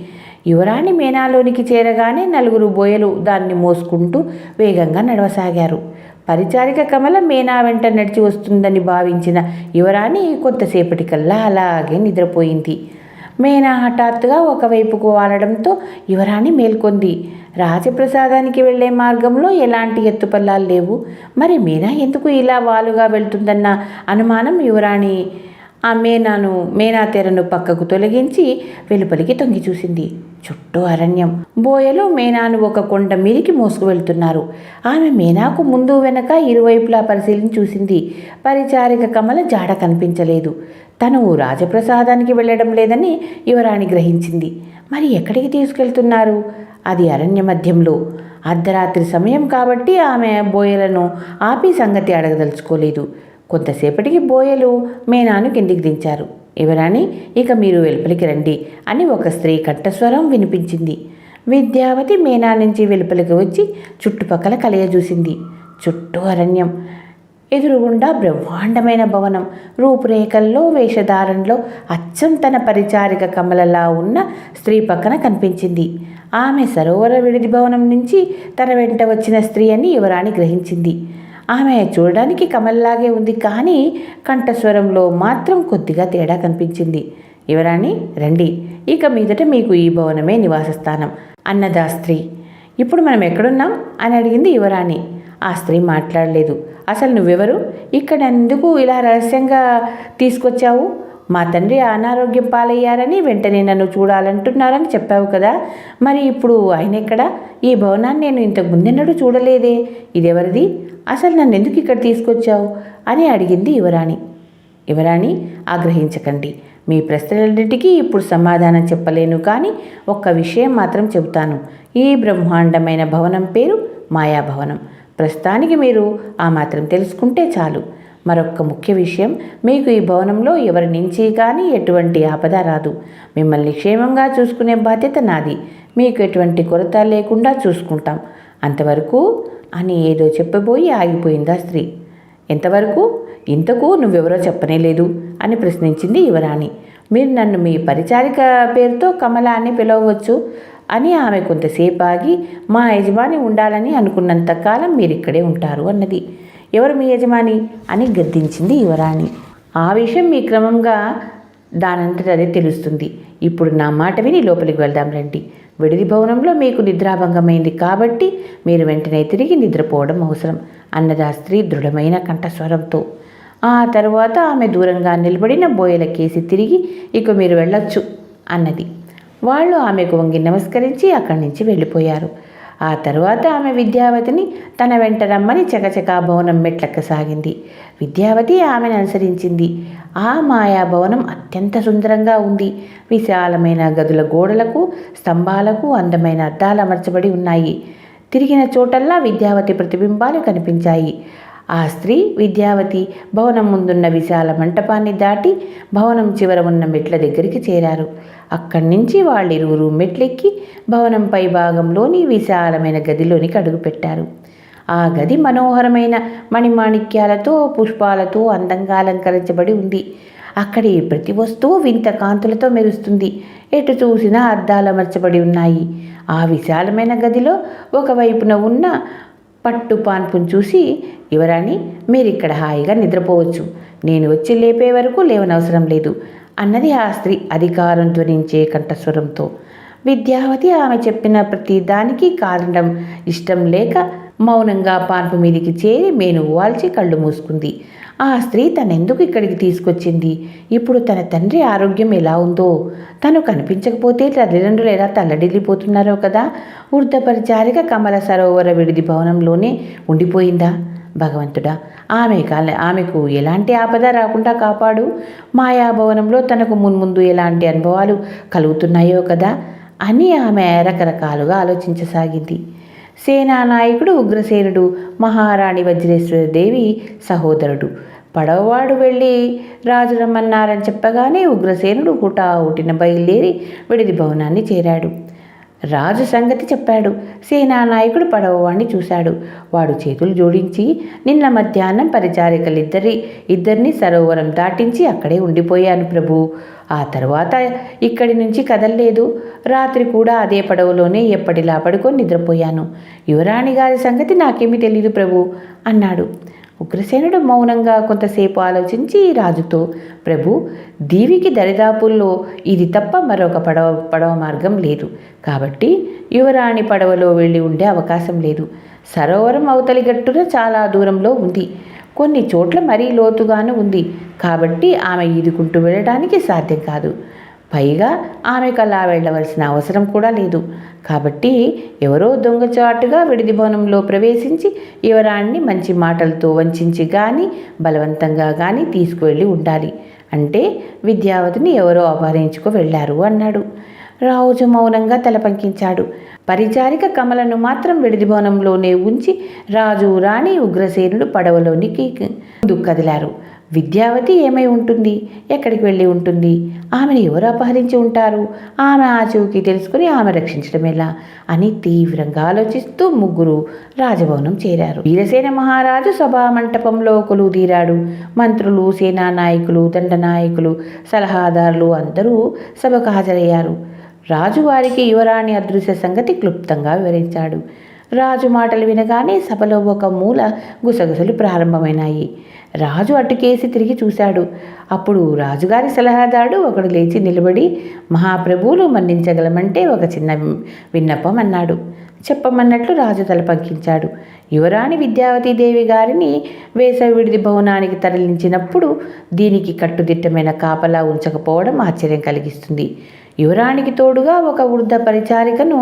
యువరాణి మీనాలోనికి చేరగానే 4 బోయలు దాన్ని మోసుకుంటూ వేగంగా నడవసాగారు. పరిచారిక కమల మీనా వెంట నడిచి వస్తుందని భావించిన యువరాణి కొంతసేపటికల్లా అలాగే నిద్రపోయింది. మీనా హఠాత్తుగా ఒకవైపుకు వాలడంతో యువరాణి మేల్కొంది. రాజప్రసాదానికి వెళ్లే మార్గంలో ఎలాంటి ఎత్తుపల్లాలు లేవు. మరి మీనా ఎందుకు ఇలా వాలుగా వెళ్తుందన్న అనుమానం యువరాణి ఆ మీనా తెరను పక్కకు తొలగించి వెలుపలికి తొంగి చూసింది. చుట్టూ అరణ్యం. బోయలు మీనాను ఒక కొండ మీదికి మోసుకు వెళ్తున్నారు. ఆమె మీనాకు ముందు వెనక ఇరువైపులా పరిశీలించి చూసింది. పరిచారిక కమల జాడ కనిపించలేదు. తను రాజప్రసాదానికి వెళ్ళడం లేదని యువరాణి గ్రహించింది. మరి ఎక్కడికి తీసుకెళ్తున్నారు? అది అరణ్య మధ్యంలో. అర్ధరాత్రి సమయం కాబట్టి ఆమె బోయలను ఆపి సంగతి అడగదలుచుకోలేదు. కొంతసేపటికి బోయలు మీనాను కిందికి దించారు. యువరాణి, ఇక మీరు వెలుపలికి రండి అని ఒక స్త్రీ కంఠస్వరం వినిపించింది. విద్యావతి మీనా నుంచి వెలుపలికి వచ్చి చుట్టుపక్కల కలయజూసింది. చుట్టూ అరణ్యం. ఎదురుగుండా బ్రహ్మాండమైన భవనం. రూపురేఖల్లో వేషధారణలో అచ్చం తన పరిచారిక కమలలా ఉన్న స్త్రీ పక్కన కనిపించింది. ఆమె సరోవర విడిది భవనం నుంచి తన వెంట వచ్చిన స్త్రీ అని యువరాణి గ్రహించింది. ఆమె చూడడానికి కమల్లాగే ఉంది, కానీ కంఠస్వరంలో మాత్రం కొద్దిగా తేడా కనిపించింది. యువరాణి, రండి, ఇక మీదట మీకు ఈ భవనమే నివాస స్థానం అన్నదా స్త్రీ. ఇప్పుడు మనం ఎక్కడున్నాం అని అడిగింది యువరాణి. ఆ స్త్రీ మాట్లాడలేదు. అసలు నువ్వెవరు? ఇక్కడ ఎందుకు ఇలా రహస్యంగా తీసుకొచ్చావు? మా తండ్రి అనారోగ్యం పాలయ్యారని వెంటనే నన్ను చూడాలంటున్నారని చెప్పావు కదా. మరి ఇప్పుడు ఆయన ఎక్కడా? ఈ భవనాన్ని నేను ఇంతకు ముందెన్నడూ చూడలేదే. ఇదెవరిది? అసలు నన్ను ఎందుకు ఇక్కడ తీసుకొచ్చావు అని అడిగింది యువరాణి. యువరాణి, ఆగ్రహించకండి. మీ ప్రశ్నలన్నిటికీ ఇప్పుడు సమాధానం చెప్పలేను, కానీ ఒక్క విషయం మాత్రం చెబుతాను. ఈ బ్రహ్మాండమైన భవనం పేరు మాయాభవనం. ప్రస్తుతానికి మీరు ఆ మాత్రం తెలుసుకుంటే చాలు. మరొక ముఖ్య విషయం, మీకు ఈ భవనంలో ఎవరి నుంచి కానీ ఎటువంటి ఆపద రాదు. మిమ్మల్ని క్షేమంగా చూసుకునే బాధ్యత నాది. మీకు ఎటువంటి కొరత లేకుండా చూసుకుంటాం. అంతవరకు అని ఏదో చెప్పబోయి ఆగిపోయిందా స్త్రీ. ఎంతవరకు? ఇంతకు నువ్వెవరో చెప్పనేలేదు అని ప్రశ్నించింది యువరాణి. మీరు నన్ను మీ పరిచారిక పేరుతో కమల అని పిలవవచ్చు అని ఆమె కొంతసేపు ఆగి, మా యజమాని ఉండాలని అనుకున్నంతకాలం మీరిక్కడే ఉంటారు అన్నది. ఎవరు మీ యజమాని అని గద్దించింది యువరాణి. ఆ విషయం మీ క్రమంగా దానంతట అదే తెలుస్తుంది. ఇప్పుడు నా మాట విని లోపలికి వెళ్దాం రండి. విడిది భవనంలో మీకు నిద్రాభంగమైంది కాబట్టి మీరు వెంటనే తిరిగి నిద్రపోవడం అవసరం అన్నది ఆ స్త్రీ దృఢమైన కంఠస్వరంతో. ఆ తరువాత ఆమె దూరంగా నిలబడిన బోయలకేసి తిరిగి ఇక మీరు వెళ్ళొచ్చు అన్నది. వాళ్ళు ఆమెకు వంగి నమస్కరించి అక్కడి నుంచి వెళ్ళిపోయారు. ఆ తరువాత ఆమె విద్యావతిని తన వెంట రమ్మని చకచకా భవనం మెట్లెక్కసాగింది. విద్యావతి ఆమెను అనుసరించింది. ఆ మాయాభవనం అత్యంత సుందరంగా ఉంది. విశాలమైన గదుల గోడలకు స్తంభాలకు అందమైన అద్దాలు అమర్చబడి ఉన్నాయి. తిరిగిన చోటల్లా విద్యావతి ప్రతిబింబాలు కనిపించాయి. ఆ స్త్రీ విద్యావతి భవనం ముందున్న విశాల మంటపాన్ని దాటి భవనం చివర ఉన్న మెట్ల దగ్గరికి చేరారు. అక్కడి నుంచి వాళ్ళిరువురు మెట్లెక్కి భవనం పై భాగంలోని విశాలమైన గదిలోనికి అడుగుపెట్టారు. ఆ గది మనోహరమైన మణిమాణిక్యాలతో పుష్పాలతో అందంగా అలంకరించబడి ఉంది. అక్కడి ప్రతి వస్తువు వింత కాంతులతో మెరుస్తుంది. ఎటు చూసినా అద్దాలు అమర్చబడి ఉన్నాయి. ఆ విశాలమైన గదిలో ఒకవైపున ఉన్న పట్టు పాన్పును చూసి, యువరాణి మీరిక్కడ హాయిగా నిద్రపోవచ్చు, నేను వచ్చి లేపే వరకు లేవనవసరం లేదు అన్నది ఆ స్త్రీ అధికారం ధ్వనించే కంఠస్వరంతో. విద్యావతి ఆమె చెప్పిన ప్రతి దానికి కారణం ఇష్టం లేక మౌనంగా పాన్పు మీదికి చేరి మేను వాల్చి కళ్ళు మూసుకుంది. ఆ స్త్రీ తనెందుకు ఇక్కడికి తీసుకొచ్చింది? ఇప్పుడు తన తండ్రి ఆరోగ్యం ఎలా ఉందో, తను కనిపించకపోతే తల్లిదండ్రులు ఎలా తల్లడిల్లిపోతున్నారో కదా. వృద్ధ పరిచారిక కమల సరోవర విడిది భవనంలోనే ఉండిపోయిందా? భగవంతుడా, ఆమెకు ఎలాంటి ఆపద రాకుండా కాపాడు. మాయాభవనంలో తనకు మున్ముందు ఎలాంటి అనుభవాలు కలుగుతున్నాయో కదా అని ఆమె రకరకాలుగా ఆలోచించసాగింది. సేనానాయకుడు ఉగ్రసేనుడు మహారాణి వజ్రేశ్వరదేవి సహోదరుడు. పడవవాడు వెళ్ళి రాజు రమ్మన్నారని చెప్పగానే ఉగ్రసేనుడు హుటాహుటిన బయలుదేరి విడిది భవనాన్ని చేరాడు. రాజు సంగతి చెప్పాడు. సేనానాయకుడు పడవవాణ్ణి చూశాడు. వాడు చేతులు జోడించి, నిన్న మధ్యాహ్నం పరిచారికలిద్దరిని సరోవరం దాటించి అక్కడే ఉండిపోయాను ప్రభు. ఆ తర్వాత ఇక్కడి నుంచి కదల్లేదు. రాత్రి కూడా అదే పడవలోనే ఎప్పటిలా పడుకొని నిద్రపోయాను. యువరాణి గారి సంగతి నాకేమీ తెలీదు ప్రభు అన్నాడు. ఉగ్రసేనుడు మౌనంగా కొంతసేపు ఆలోచించి రాజుతో, ప్రభు, దీవికి దరిదాపుల్లో ఇది తప్ప మరొక పడవ మార్గం లేదు. కాబట్టి యువరాణి పడవలో వెళ్ళి ఉండే అవకాశం లేదు. సరోవరం అవతలి గట్టున చాలా దూరంలో ఉంది. కొన్ని చోట్ల మరీ లోతుగాను ఉంది. కాబట్టి ఆమె ఈదుకుంటూ వెళ్ళడానికి సాధ్యం కాదు. పైగా ఆమెకు అలా వెళ్ళవలసిన అవసరం కూడా లేదు. కాబట్టి ఎవరో దొంగచాటుగా విడిది భవనంలో ప్రవేశించి యువరాణ్ణి మంచి మాటలతో వంచించి కానీ బలవంతంగా కానీ తీసుకువెళ్ళి ఉండాలి. అంటే విద్యావతిని ఎవరో అపహరించుకు వెళ్ళారు అన్నాడు. రాజు మౌనంగా తల పంకించాడు. పరిచారిక కమలను మాత్రం విడిది భవనంలోనే ఉంచి రాజు, రాణి, ఉగ్రసేనుడు పడవలోనికి ముందుకు కదిలారు. విద్యావతి ఏమై ఉంటుంది? ఎక్కడికి వెళ్ళి ఉంటుంది? ఆమెను ఎవరు అపహరించి ఉంటారు? ఆమె ఆచూకీ తెలుసుకుని ఆమె రక్షించడం ఎలా అని తీవ్రంగా ఆలోచిస్తూ ముగ్గురు రాజభవనం చేరారు. వీరసేన మహారాజు సభామంటపంలో కొలువుదీరాడు. మంత్రులు, సేనానాయకులు, దండనాయకులు, సలహాదారులు అందరూ సభకు హాజరయ్యారు. రాజు వారికి యువరాణి అదృశ్య సంగతి క్లుప్తంగా వివరించాడు. రాజు మాటలు వినగానే సభలో ఒక మూల గుసగుసలు ప్రారంభమైనాయి. రాజు అటుకేసి తిరిగి చూశాడు. అప్పుడు రాజుగారి సలహాదారుడు ఒకడు లేచి నిలబడి, మహాప్రభువులు మన్నించగలమంటే ఒక చిన్న విన్నపం అన్నాడు. చెప్పమన్నట్లు రాజు తల పంకించాడు. యువరాణి విద్యావతీదేవి గారిని వేసవి విడిది భవనానికి తరలించినప్పుడు దీనికి కట్టుదిట్టమైన కాపలా ఉంచకపోవడం ఆశ్చర్యం కలిగిస్తుంది. యువరాణికి తోడుగా ఒక వృద్ధ పరిచారికను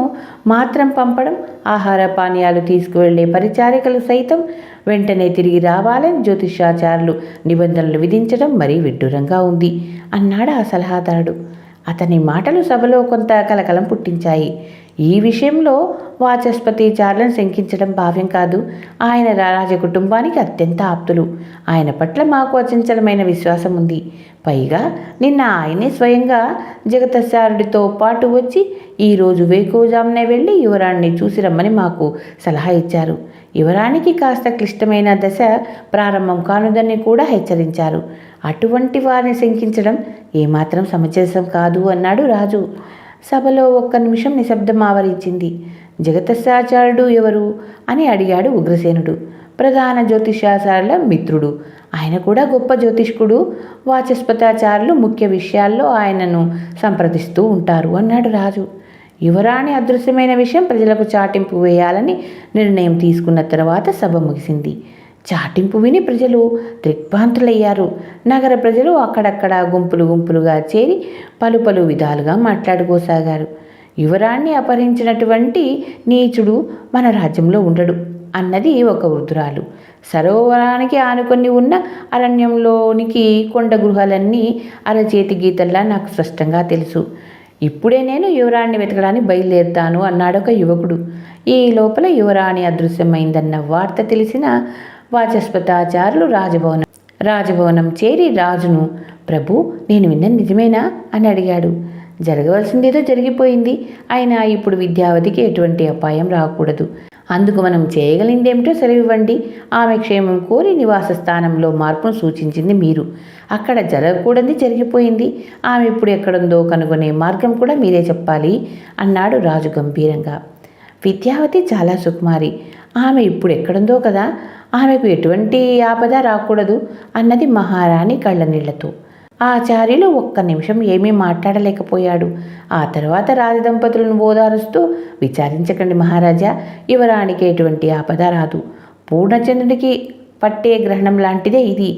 మాత్రం పంపడం, ఆహార పానీయాలు తీసుకువెళ్లే పరిచారికలు సైతం వెంటనే తిరిగి రావాలని జ్యోతిష్యాచారులు నిబంధనలు విధించడం మరీ విడ్డూరంగా ఉంది అన్నాడు ఆ సలహాదారుడు. అతని మాటలు సభలో కొంత కలకలం పుట్టించాయి. ఈ విషయంలో వాచస్పతిచారులను శంకించడం భావ్యం కాదు. ఆయన రాజకుటుంబానికి అత్యంత ఆప్తులు. ఆయన పట్ల మాకు అచంచలమైన విశ్వాసం ఉంది. పైగా నిన్న ఆయనే స్వయంగా జగతసారుడితో పాటు వచ్చి ఈరోజు వేకువజామునే వెళ్ళి యువరాణ్ణి చూసి రమ్మని మాకు సలహా ఇచ్చారు. యువరానికి కాస్త క్లిష్టమైన దశ ప్రారంభం కానుదని కూడా హెచ్చరించారు. అటువంటి వారిని శంకించడం ఏమాత్రం సమంజసం కాదు అన్నాడు రాజు. సభలో ఒక్క నిమిషం నిశ్శబ్దం ఆవరించింది. జగతశాచార్యుడు ఎవరు అని అడిగాడు ఉగ్రసేనుడు. ప్రధాన జ్యోతిషాచార్యుల మిత్రుడు. ఆయన కూడా గొప్ప జ్యోతిష్కుడు. వాచస్పతాచారులు ముఖ్య విషయాల్లో ఆయనను సంప్రదిస్తూ ఉంటారు అన్నాడు రాజు. యువరాణి అదృశ్యమైన విషయం ప్రజలకు చాటింపు వేయాలని నిర్ణయం తీసుకున్న తర్వాత సభ ముగిసింది. చాటింపు విని ప్రజలు దిగ్భ్రాంతులయ్యారు. నగర ప్రజలు అక్కడక్కడ గుంపులు గుంపులుగా చేరి పలు పలు విధాలుగా మాట్లాడుకోసాగారు. యువరాణ్ణి అపహరించినటువంటి నీచుడు మన రాజ్యంలో ఉండడు అన్నది ఒక వృద్ధురాలు. సరోవరానికి ఆనుకొని ఉన్న అరణ్యంలోనికి కొండ గృహాలన్నీ అరచేతి గీతల్లా నాకు స్పష్టంగా తెలుసు. ఇప్పుడే నేను యువరాణ్ణి వెతకడానికి బయలుదేరుతాను అన్నాడొక యువకుడు. ఈ లోపల యువరాణి అదృశ్యమైందన్న వార్త తెలిసిన వాచస్పతాచారులు రాజభవనం చేరి రాజును, ప్రభు, నేను విన్నది నిజమేనా అని అడిగాడు. జరగవలసిందేదో జరిగిపోయింది. అయినా ఇప్పుడు విద్యావతికి ఎటువంటి అపాయం రాకూడదు. అందుకు మనం చేయగలిగిందేమిటో సెలవివ్వండి. ఆమె క్షేమం కోరి నివాస స్థానంలో మార్పును సూచించింది మీరు. అక్కడ జరగకూడదు జరిగిపోయింది. ఆమె ఇప్పుడు ఎక్కడుందో కనుగొనే మార్గం కూడా మీరే చెప్పాలి అన్నాడు రాజు గంభీరంగా. విద్యావతి చాలా సుకుమారి. ఆమె ఇప్పుడు ఎక్కడుందో కదా, ఆమెకు ఎటువంటి ఆపద రాకూడదు అన్నది మహారాణి కళ్ళనీళ్లతో. ఆచార్యులు ఒక్క నిమిషం ఏమీ మాట్లాడలేకపోయాడు. ఆ తర్వాత రాజదంపతులను ఓదారుస్తూ, విచారించకండి మహారాజా, యువరాణికి ఎటువంటి ఆపద రాదు. పూర్ణచంద్రుడికి పట్టే గ్రహణం లాంటిదే ఇది.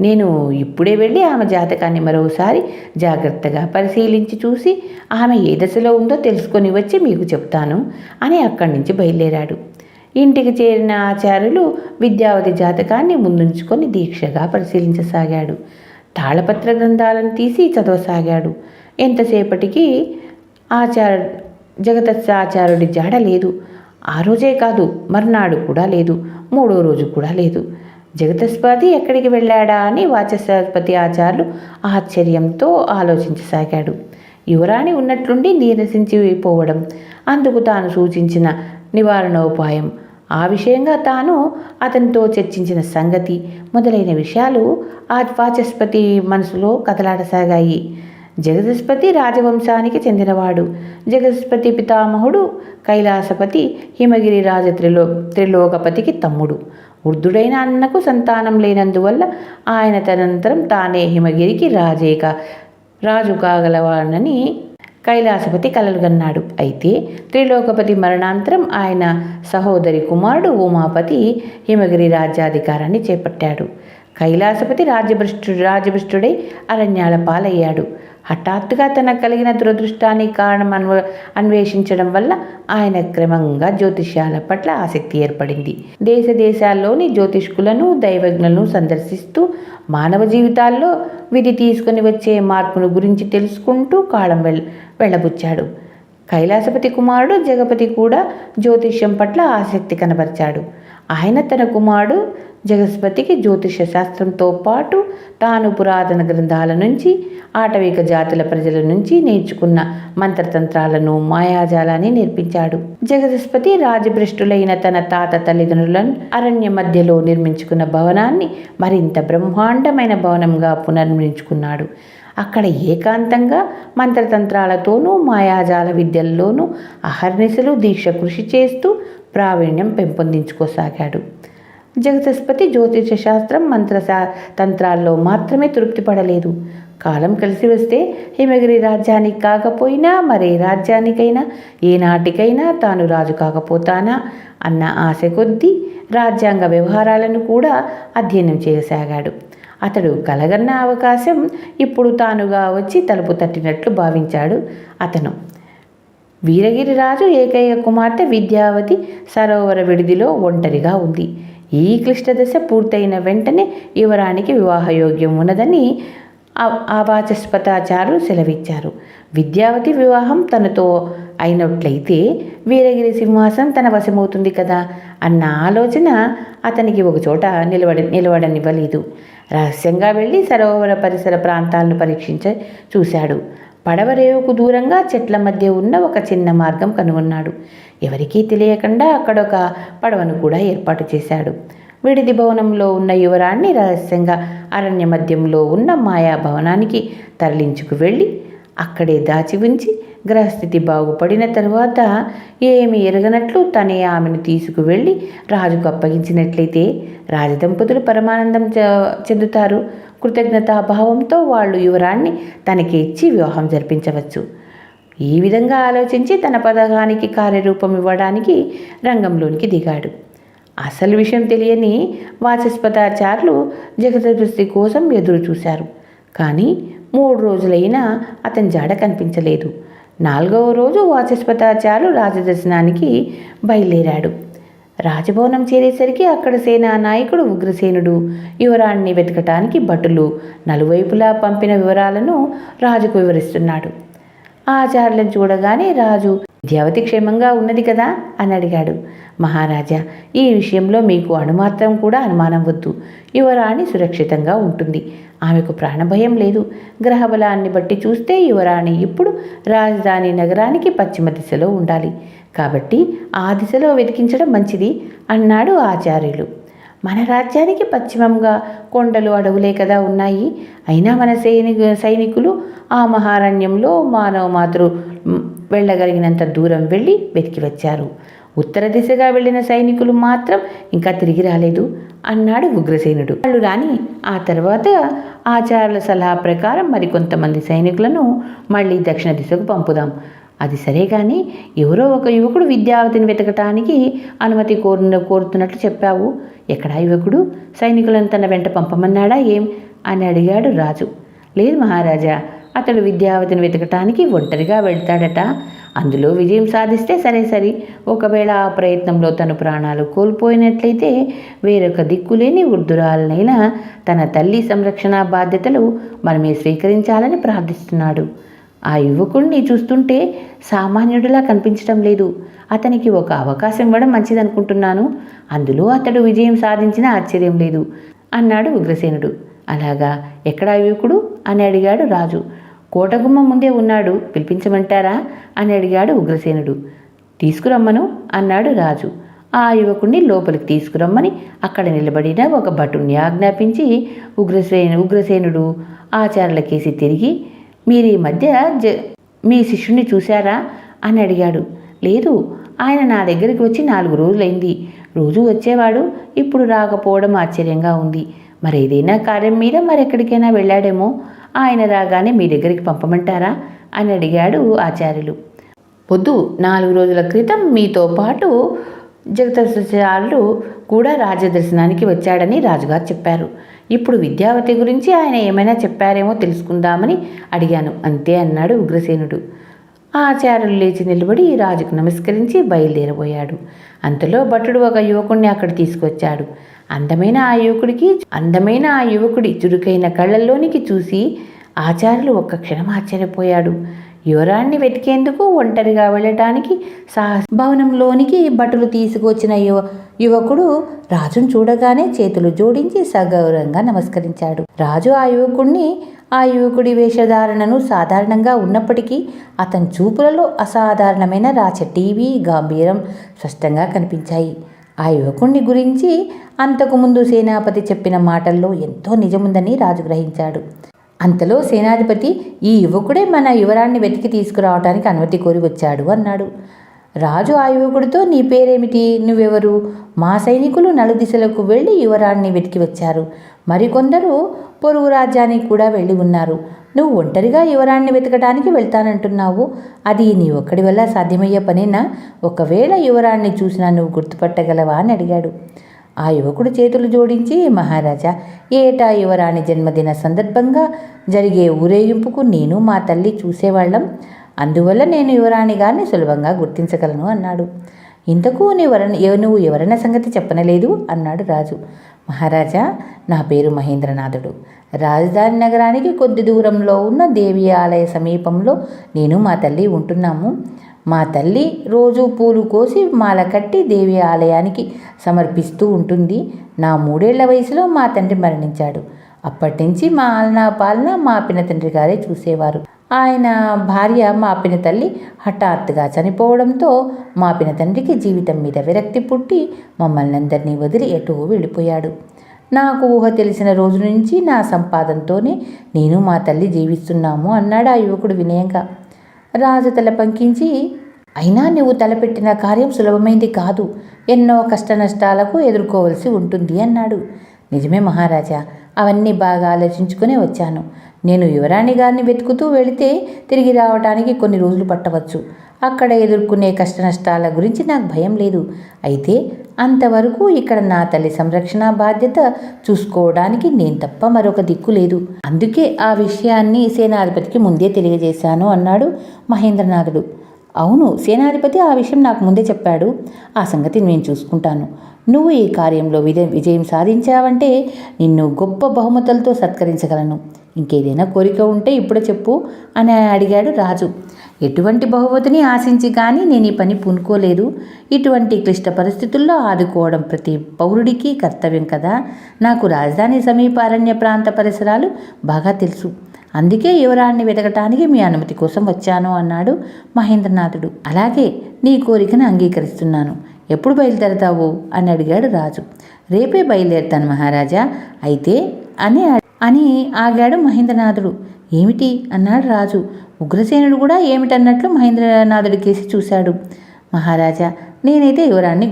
నేను ఇప్పుడే వెళ్ళి ఆమె జాతకాన్ని మరోసారి జాగ్రత్తగా పరిశీలించి చూసి ఆమె ఏ దశలో ఉందో తెలుసుకొని వచ్చి మీకు చెప్తాను అని అక్కడి నుంచి బయలుదేరాడు. ఇంటికి చేరిన ఆచార్యులు విద్యావతి జాతకాన్ని ముందుంచుకొని దీక్షగా పరిశీలించసాగాడు. తాళపత్ర గ్రంథాలను తీసి చదవసాగాడు. ఎంతసేపటికి జగదత్సాచార్యుడి జాడ లేదు. ఆ రోజే కాదు, మర్నాడు కూడా లేదు, 3వ రోజు కూడా లేదు. జగదస్పతి ఎక్కడికి వెళ్ళాడా అని వాచస్పతి ఆచార్యులు ఆశ్చర్యంతో ఆలోచించసాగాడు. యువరాణి ఉన్నట్లుండి నీరసించిపోవడం, అందుకు తాను సూచించిన నివారణోపాయం, ఆ విషయంగా తాను అతనితో చర్చించిన సంగతి మొదలైన విషయాలు ఆ వాచస్పతి మనసులో కదలాడసాగాయి. జగదస్పతి రాజవంశానికి చెందినవాడు. జగదస్పతి పితామహుడు కైలాసపతి హిమగిరి త్రిలోకపతికి తమ్ముడు. వృద్ధుడైన అన్నకు సంతానం లేనందువల్ల ఆయన తదనంతరం తానే హిమగిరికి రాజు కాగలవాడని కైలాసపతి కలలుగన్నాడు. అయితే త్రిలోకపతి మరణాంతరం ఆయన సహోదరి కుమారుడు ఉమాపతి హిమగిరి రాజ్యాధికారాన్ని చేపట్టాడు. కైలాసపతి రాజ్యభ్రష్టుడై అరణ్యాల పాలయ్యాడు. హఠాత్తుగా తనకు కలిగిన దురదృష్టానికి కారణం అన్వేషించడం వల్ల ఆయన క్రమంగా జ్యోతిష్యాల పట్ల ఆసక్తి ఏర్పడింది. దేశాల్లోని జ్యోతిష్కులను, దైవజ్ఞులను సందర్శిస్తూ మానవ జీవితాల్లో విధి తీసుకుని వచ్చే మార్పును గురించి తెలుసుకుంటూ కాలం వెళ్ళబుచ్చాడు. కైలాసపతి కుమారుడు జగపతి కూడా జ్యోతిష్యం పట్ల ఆసక్తి కనబరిచాడు. ఆయన తన కుమారుడు జగస్పతికి జ్యోతిష శాస్త్రంతో పాటు తాను పురాతన గ్రంథాల నుంచి, ఆటవిక జాతుల ప్రజల నుంచి నేర్చుకున్న మంత్రతంత్రాలను, మాయాజాలాన్ని నేర్పించాడు. జగదస్పతి రాజభ్రష్టులైన తన తాత తల్లిదండ్రులను అరణ్య మధ్యలో నిర్మించుకున్న భవనాన్ని మరింత బ్రహ్మాండమైన భవనంగా పునర్నిర్మించుకున్నాడు. అక్కడ ఏకాంతంగా మంత్రతంత్రాలతోనూ మాయాజాల విద్యల్లోనూ అహర్నిశలు దీక్ష కృషి చేస్తూ ప్రావీణ్యం పెంపొందించుకోసాగాడు. జగదస్పతి జ్యోతిష శాస్త్రం, తంత్రాల్లో మాత్రమే తృప్తి పడలేదు. కాలం కలిసి వస్తే హిమగిరి రాజ్యానికి కాకపోయినా మరే రాజ్యానికైనా, ఏనాటికైనా తాను రాజు కాకపోతానా అన్న ఆశ కొద్దీ రాజ్యాంగ వ్యవహారాలను కూడా అధ్యయనం చేయసాగాడు. అతడు కలగన్న అవకాశం ఇప్పుడు తానుగా వచ్చి తలుపు తట్టినట్లు భావించాడు. అతను వీరగిరి రాజు ఏకైక కుమార్తె విద్యావతి సరోవర విడిదిలో ఒంటరిగా ఉంది. ఈ క్లిష్ట దశ పూర్తయిన వెంటనే యువరానికి వివాహయోగ్యం ఉన్నదని ఆ వాచస్పతాచారులు సెలవిచ్చారు. విద్యావతి వివాహం తనతో అయినట్లయితే వీరగిరి సింహాసనం తన వశమవుతుంది కదా అన్న ఆలోచన అతనికి ఒకచోట నిలవడనివ్వలేదు. రహస్యంగా వెళ్ళి సరోవర పరిసర ప్రాంతాలను చూశాడు. పడవ రేవుకు దూరంగా చెట్ల మధ్య ఉన్న ఒక చిన్న మార్గం కనుగొన్నాడు. ఎవరికీ తెలియకుండా అక్కడొక పడవను కూడా ఏర్పాటు చేశాడు. విడిది భవనంలో ఉన్న యువరాణ్ణి రహస్యంగా అరణ్య మధ్యంలో ఉన్న మాయా భవనానికి తరలించుకు వెళ్ళి అక్కడే దాచి ఉంచి గ్రహస్థితి బాగుపడిన తర్వాత ఏమి ఎరగనట్లు తనే ఆమెను తీసుకువెళ్ళి రాజుకు అప్పగించినట్లయితే రాజదంపతులు పరమానందం చెందుతారు. కృతజ్ఞతాభావంతో వాళ్ళు యువరాణ్ణి తనకి ఇచ్చి వివాహం జరిపించవచ్చు. ఈ విధంగా ఆలోచించి తన పథకానికి కార్యరూపం ఇవ్వడానికి రంగంలోనికి దిగాడు. అసలు విషయం తెలియని వాచస్పతాచార్యులు జగదస్తి కోసం ఎదురు చూశారు. కానీ 3 రోజులైనా అతని జాడ కనిపించలేదు. 4వ రోజు వాచస్పతాచార్యులు రాజదర్శనానికి బయలుదేరాడు. రాజభవనం చేరేసరికి అక్కడ సేనా నాయకుడు ఉగ్రసేనుడు యువరాణ్ణి వెతకటానికి భటులు నలువైపులా పంపిన వివరాలను రాజుకు వివరిస్తున్నాడు. ఆచార్యులను చూడగానే రాజు, విద్యావతి క్షేమంగా ఉన్నది కదా అని అడిగాడు. మహారాజా, ఈ విషయంలో మీకు అణుమాత్రం కూడా అనుమానం వద్దు. యువరాణి సురక్షితంగా ఉంటుంది. ఆమెకు ప్రాణభయం లేదు. గ్రహబలాన్ని బట్టి చూస్తే యువరాణి ఇప్పుడు రాజధాని నగరానికి పశ్చిమ దిశలో ఉండాలి. కాబట్టి ఆ దిశలో వెతికించడం మంచిది అన్నాడు ఆచార్యులు. మన రాజ్యానికి పశ్చిమంగా కొండలు అడవులే కదా ఉన్నాయి. అయినా మన సైనికులు ఆ మహారణ్యంలో మానవ మాతృ వెళ్ళగలిగినంత దూరం వెళ్ళి వెతికి వచ్చారు. ఉత్తర దిశగా వెళ్ళిన సైనికులు మాత్రం ఇంకా తిరిగి రాలేదు అన్నాడు ఉగ్రసేనుడు. వాళ్ళు రాని ఆ తర్వాత ఆచార్యుల సలహా ప్రకారం మరికొంతమంది సైనికులను మళ్ళీ దక్షిణ దిశకు పంపుదాం. అది సరే కానీ ఎవరో ఒక యువకుడు విద్యావతిని వెతకటానికి అనుమతి కోరుతున్నట్లు చెప్పావు. ఎక్కడా యువకుడు? సైనికులను తన వెంట పంపమన్నాడా ఏం అని అడిగాడు రాజు. లేదు మహారాజా, అతడు విద్యావతిని వెతకటానికి ఒంటరిగా వెళ్తాడట. అందులో విజయం సాధిస్తే సరే. ఒకవేళ ఆ ప్రయత్నంలో తను ప్రాణాలు కోల్పోయినట్లయితే వేరొక దిక్కులేని వృద్ధురాలనైనా తన తల్లి సంరక్షణ బాధ్యతలు మనమే స్వీకరించాలని ప్రార్థిస్తున్నాడు. ఆ యువకుడిని చూస్తుంటే సామాన్యుడిలా కనిపించడం లేదు. అతనికి ఒక అవకాశం ఇవ్వడం మంచిదనుకుంటున్నాను. అందులో అతడు విజయం సాధించినా ఆశ్చర్యం లేదు అన్నాడు ఉగ్రసేనుడు. అలాగా, ఎక్కడా యువకుడు అని అడిగాడు రాజు. కోటగుమ్మ ముందే ఉన్నాడు, పిలిపించమంటారా అని అడిగాడు ఉగ్రసేనుడు. తీసుకురమ్మను అన్నాడు రాజు. ఆ యువకుడిని లోపలికి తీసుకురమ్మని అక్కడ నిలబడిన ఒక భటుణ్ణి ఆజ్ఞాపించి ఉగ్రసేనుడు ఆచార్యులకేసి తిరిగి, మీరు ఈ మధ్య మీ శిష్యుణ్ణి చూశారా అని అడిగాడు. లేదు, ఆయన నా దగ్గరికి వచ్చి 4 రోజులైంది. రోజు వచ్చేవాడు, ఇప్పుడు రాకపోవడం ఆశ్చర్యంగా ఉంది. మరేదైనా కార్యం మీద మరెక్కడికైనా వెళ్ళాడేమో. ఆయన రాగానే మీ దగ్గరికి పంపమంటారా అని అడిగాడు ఆచార్యులు. వద్దు, 4 రోజుల క్రితం మీతో పాటు జగదస్చార్యులు కూడా రాజదర్శనానికి వచ్చాడని రాజుగారు చెప్పారు. ఇప్పుడు విద్యావతి గురించి ఆయన ఏమైనా చెప్పారేమో తెలుసుకుందామని అడిగాను అంతే అన్నాడు ఉగ్రసేనుడు. ఆచార్యులు లేచి నిలబడి రాజుకు నమస్కరించి బయలుదేరబోయాడు. అంతలో భటుడు ఒక యువకుడిని అక్కడ తీసుకొచ్చాడు. అందమైన ఆ యువకుడి చురుకైన కళ్ళల్లోనికి చూసి ఆచార్యులు ఒక్క క్షణం ఆశ్చర్యపోయాడు. యువరాణ్ణి వెతికేందుకు ఒంటరిగా వెళ్ళటానికి భవనంలోనికి భటులు తీసుకొచ్చిన యువకుడు రాజును చూడగానే చేతులు జోడించి సగౌరవంగా నమస్కరించాడు. రాజు ఆ యువకుడి వేషధారణను సాధారణంగా ఉన్నప్పటికీ అతని చూపులలో అసాధారణమైన రాచటీవి గాంభీర్యం స్పష్టంగా కనిపించాయి. ఆ యువకుడిని గురించి అంతకుముందు సేనాపతి చెప్పిన మాటల్లో ఎంతో నిజముందని రాజు గ్రహించాడు. అంతలో సేనాధిపతి, ఈ యువకుడే మన యువరాణ్ణి వెతికి తీసుకురావటానికి అనుమతి కోరి వచ్చాడు అన్నాడు. రాజు ఆ యువకుడితో, నీ పేరేమిటి, నువ్వెవరు? మా సైనికులు నలుదిశలకు వెళ్ళి యువరాణ్ణి వెతికి వచ్చారు. మరికొందరు పొరుగు రాజ్యానికి కూడా వెళ్ళి ఉన్నారు. నువ్వు ఒంటరిగా యువరాణ్ణి వెతకడానికి వెళ్తానంటున్నావు. అది నీ ఒక్కడి వల్ల సాధ్యమయ్యే పనేనా? ఒకవేళ యువరాణ్ణి చూసినా నువ్వు గుర్తుపట్టగలవా అని అడిగాడు. ఆ యువకుడు చేతులు జోడించి, మహారాజా, ఏటా యువరాణి జన్మదిన సందర్భంగా జరిగే ఊరేగింపుకు నేను మా తల్లి చూసేవాళ్ళం. అందువల్ల నేను యువరాణి గారిని సులభంగా గుర్తించగలను అన్నాడు. ఇంతకు నువ్వు ఎవరన్న సంగతి చెప్పనలేదు అన్నాడు రాజు. మహారాజా, నా పేరు మహేంద్రనాథుడు. రాజధాని నగరానికి కొద్ది దూరంలో ఉన్న దేవి ఆలయ సమీపంలో నేను మా తల్లి ఉంటున్నాము. మా తల్లి రోజు పూలు కోసి మాల కట్టి దేవి ఆలయానికి సమర్పిస్తూ ఉంటుంది. నా 3 ఏళ్ల వయసులో మా తండ్రి మరణించాడు. అప్పటి నుంచి మా ఆలనా పాలన మా పినతండ్రి గారే చూసేవారు. ఆయన భార్య మా పినతల్లి హఠాత్తుగా చనిపోవడంతో మా పినతండ్రికి జీవితం మీద విరక్తి పుట్టి మమ్మల్ని అందరినీ వదిలి ఎటో వెళ్ళిపోయాడు. నాకు ఊహ తెలిసిన రోజు నుంచి నా సంపాదనతోనే నేను మా తల్లి జీవిస్తున్నాము అన్నాడు ఆ యువకుడు వినయంగా. రాజు తల పంకించి, అయినా నువ్వు తలపెట్టిన కార్యం సులభమైంది కాదు, ఎన్నో కష్ట నష్టాలకు ఎదుర్కోవలసి ఉంటుంది అన్నాడు. నిజమే మహారాజా, అవన్నీ బాగా ఆలోచించుకునే వచ్చాను. నేను యువరాణి గారిని వెతుకుతూ వెళితే తిరిగి రావడానికి కొన్ని రోజులు పట్టవచ్చు. అక్కడ ఎదుర్కొనే కష్ట నష్టాల గురించి నాకు భయం లేదు. అయితే అంతవరకు ఇక్కడ నా తల్లి సంరక్షణ బాధ్యత చూసుకోవడానికి నేను తప్ప మరొక దిక్కు లేదు. అందుకే ఆ విషయాన్ని సేనాధిపతికి ముందే తెలియజేశాను అన్నాడు మహేంద్రనాథుడు. అవును, సేనాధిపతి ఆ విషయం నాకు ముందే చెప్పాడు. ఆ సంగతి నేను చూసుకుంటాను. నువ్వు ఈ కార్యంలో విజయం సాధించావంటే నిన్ను గొప్ప బహుమతులతో సత్కరించగలను. ఇంకేదైనా కోరిక ఉంటే ఇప్పుడే చెప్పు అని అడిగాడు రాజు. ఎటువంటి బహుమతిని ఆశించి కానీ నేను ఈ పని పూనుకోలేదు. ఇటువంటి క్లిష్ట పరిస్థితుల్లో ఆదుకోవడం ప్రతి పౌరుడికి కర్తవ్యం కదా. నాకు రాజధాని సమీప అరణ్య ప్రాంత పరిసరాలు బాగా తెలుసు. అందుకే యువరాణ్ణి వెతకటానికి మీ అనుమతి కోసం వచ్చాను అన్నాడు మహేంద్రనాథుడు. అలాగే, నీ కోరికను అంగీకరిస్తున్నాను. ఎప్పుడు బయలుదేరతావు అని అడిగాడు రాజు. రేపే బయలుదేరుతాను మహారాజా. అయితే అని ఆగాడు మహేంద్రనాథుడు. ఏమిటి అన్నాడు రాజు. ఉగ్రసేనుడు కూడా ఏమిటన్నట్లు మహేంద్రనాథుడి కేసి చూశాడు. మహారాజా, నేనైతే యువరాణ్ణి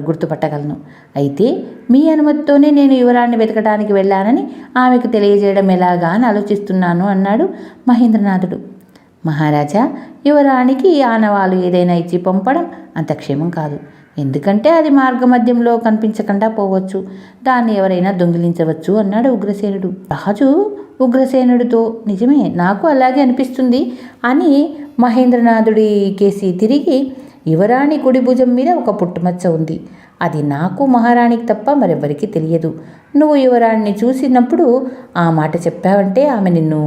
గుర్తుపట్టగలను. అయితే మీ అనుమతితోనే నేను యువరాణ్ణి వెతకడానికి వెళ్ళానని ఆమెకు తెలియజేయడం ఎలాగా అని ఆలోచిస్తున్నాను అన్నాడు మహేంద్రనాథుడు. మహారాజా, యువరాణికి ఆనవాలు ఏదైనా ఇచ్చి పంపడం అంత క్షేమం కాదు. ఎందుకంటే అది మార్గమధ్యంలో కనిపించకుండా పోవచ్చు. దాన్ని ఎవరైనా దొంగిలించవచ్చు అన్నాడు ఉగ్రసేనుడు. రాజు ఉగ్రసేనుడితో, నిజమే, నాకు అలాగే అనిపిస్తుంది అని మహేంద్రనాథుడి కేసి తిరిగి, యువరాణి కుడి భుజం మీద ఒక పుట్టుమచ్చ ఉంది. అది నాకు మహారాణికి తప్ప మరెవ్వరికీ తెలియదు. నువ్వు యువరాణిని చూసినప్పుడు ఆ మాట చెప్పావంటే ఆమె నిన్ను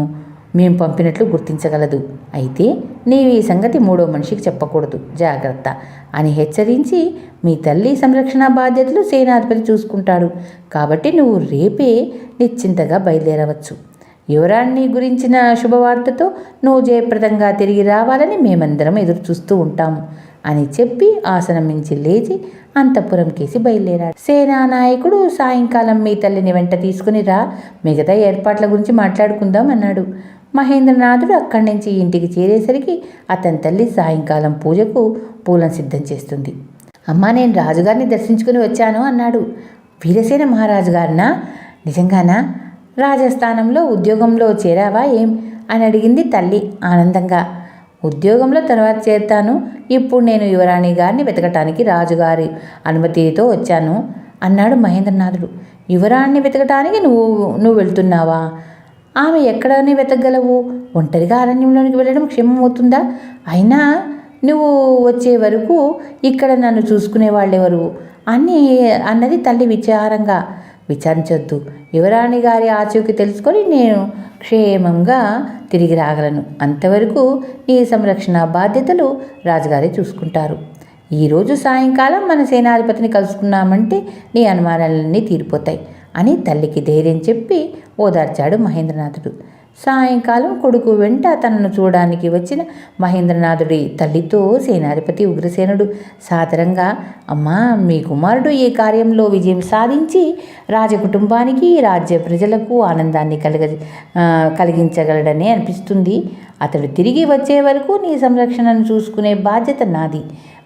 మేము పంపినట్లు గుర్తించగలదు. అయితే నీవు ఈ సంగతి మూడో మనిషికి చెప్పకూడదు, జాగ్రత్త అని హెచ్చరించి, మీ తల్లి సంరక్షణ బాధ్యతలు సేనాధిపతి చూసుకుంటాడు. కాబట్టి నువ్వు రేపే నిశ్చింతగా బయలుదేరవచ్చు. యువరాణి గురించిన శుభవార్తతో నువ్వు జయప్రదంగా తిరిగి రావాలని మేమందరం ఎదురు చూస్తూ ఉంటాము అని చెప్పి ఆసనం మించి లేచి అంతఃపురం కేసి బయలుదేరాడు. సేనానాయకుడు, సాయంకాలం మీ తల్లిని వెంట తీసుకుని రా, మిగతా ఏర్పాట్ల గురించి మాట్లాడుకుందాం అన్నాడు. మహేంద్రనాథుడు అక్కడి నుంచి ఇంటికి చేరేసరికి అతని తల్లి సాయంకాలం పూజకు పూలను సిద్ధం చేస్తుంది. అమ్మా, నేను రాజుగారిని దర్శించుకుని వచ్చాను అన్నాడు. వీరసేన మహారాజు గారినా? నిజంగానా? రాజస్థానంలో ఉద్యోగంలో చేరావా ఏం అని అడిగింది తల్లి ఆనందంగా. ఉద్యోగంలో తర్వాత చేరుతాను. ఇప్పుడు నేను యువరాణి గారిని వెతకటానికి రాజుగారి అనుమతితో వచ్చాను అన్నాడు మహేంద్రనాథుడు. యువరాణిని వెతకటానికి నువ్వు వెళ్తున్నావా? ఆమె ఎక్కడని వెతకగలవు? ఒంటరిగా అరణ్యంలోనికి వెళ్ళడం క్షేమం అవుతుందా? అయినా నువ్వు వచ్చే వరకు ఇక్కడ నన్ను చూసుకునే వాళ్ళెవరు అన్నది తల్లి విచారంగా. విచారించొద్దు, యువరాణి గారి ఆచూకీ తెలుసుకొని నేను క్షేమంగా తిరిగి రాగలను. అంతవరకు నీ సంరక్షణ బాధ్యతలు రాజుగారే చూసుకుంటారు. ఈరోజు సాయంకాలం మన సేనాధిపతిని కలుసుకున్నామంటే నీ అనుమానాలన్నీ తీరిపోతాయి అని తల్లికి ధైర్యం చెప్పి ఓదార్చాడు మహేంద్రనాథుడు. సాయంకాలం కొడుకు వెంట తనను చూడడానికి వచ్చిన మహేంద్రనాథుడి తల్లితో సేనాధిపతి ఉగ్రసేనుడు సాదరంగా, అమ్మా, మీ కుమారుడు ఈ కార్యంలో విజయం సాధించి రాజకుటుంబానికి, రాజ్య ప్రజలకు ఆనందాన్ని కలిగించగలడని అనిపిస్తుంది. అతడు తిరిగి వచ్చే వరకు నీ సంరక్షణను చూసుకునే బాధ్యత నాది.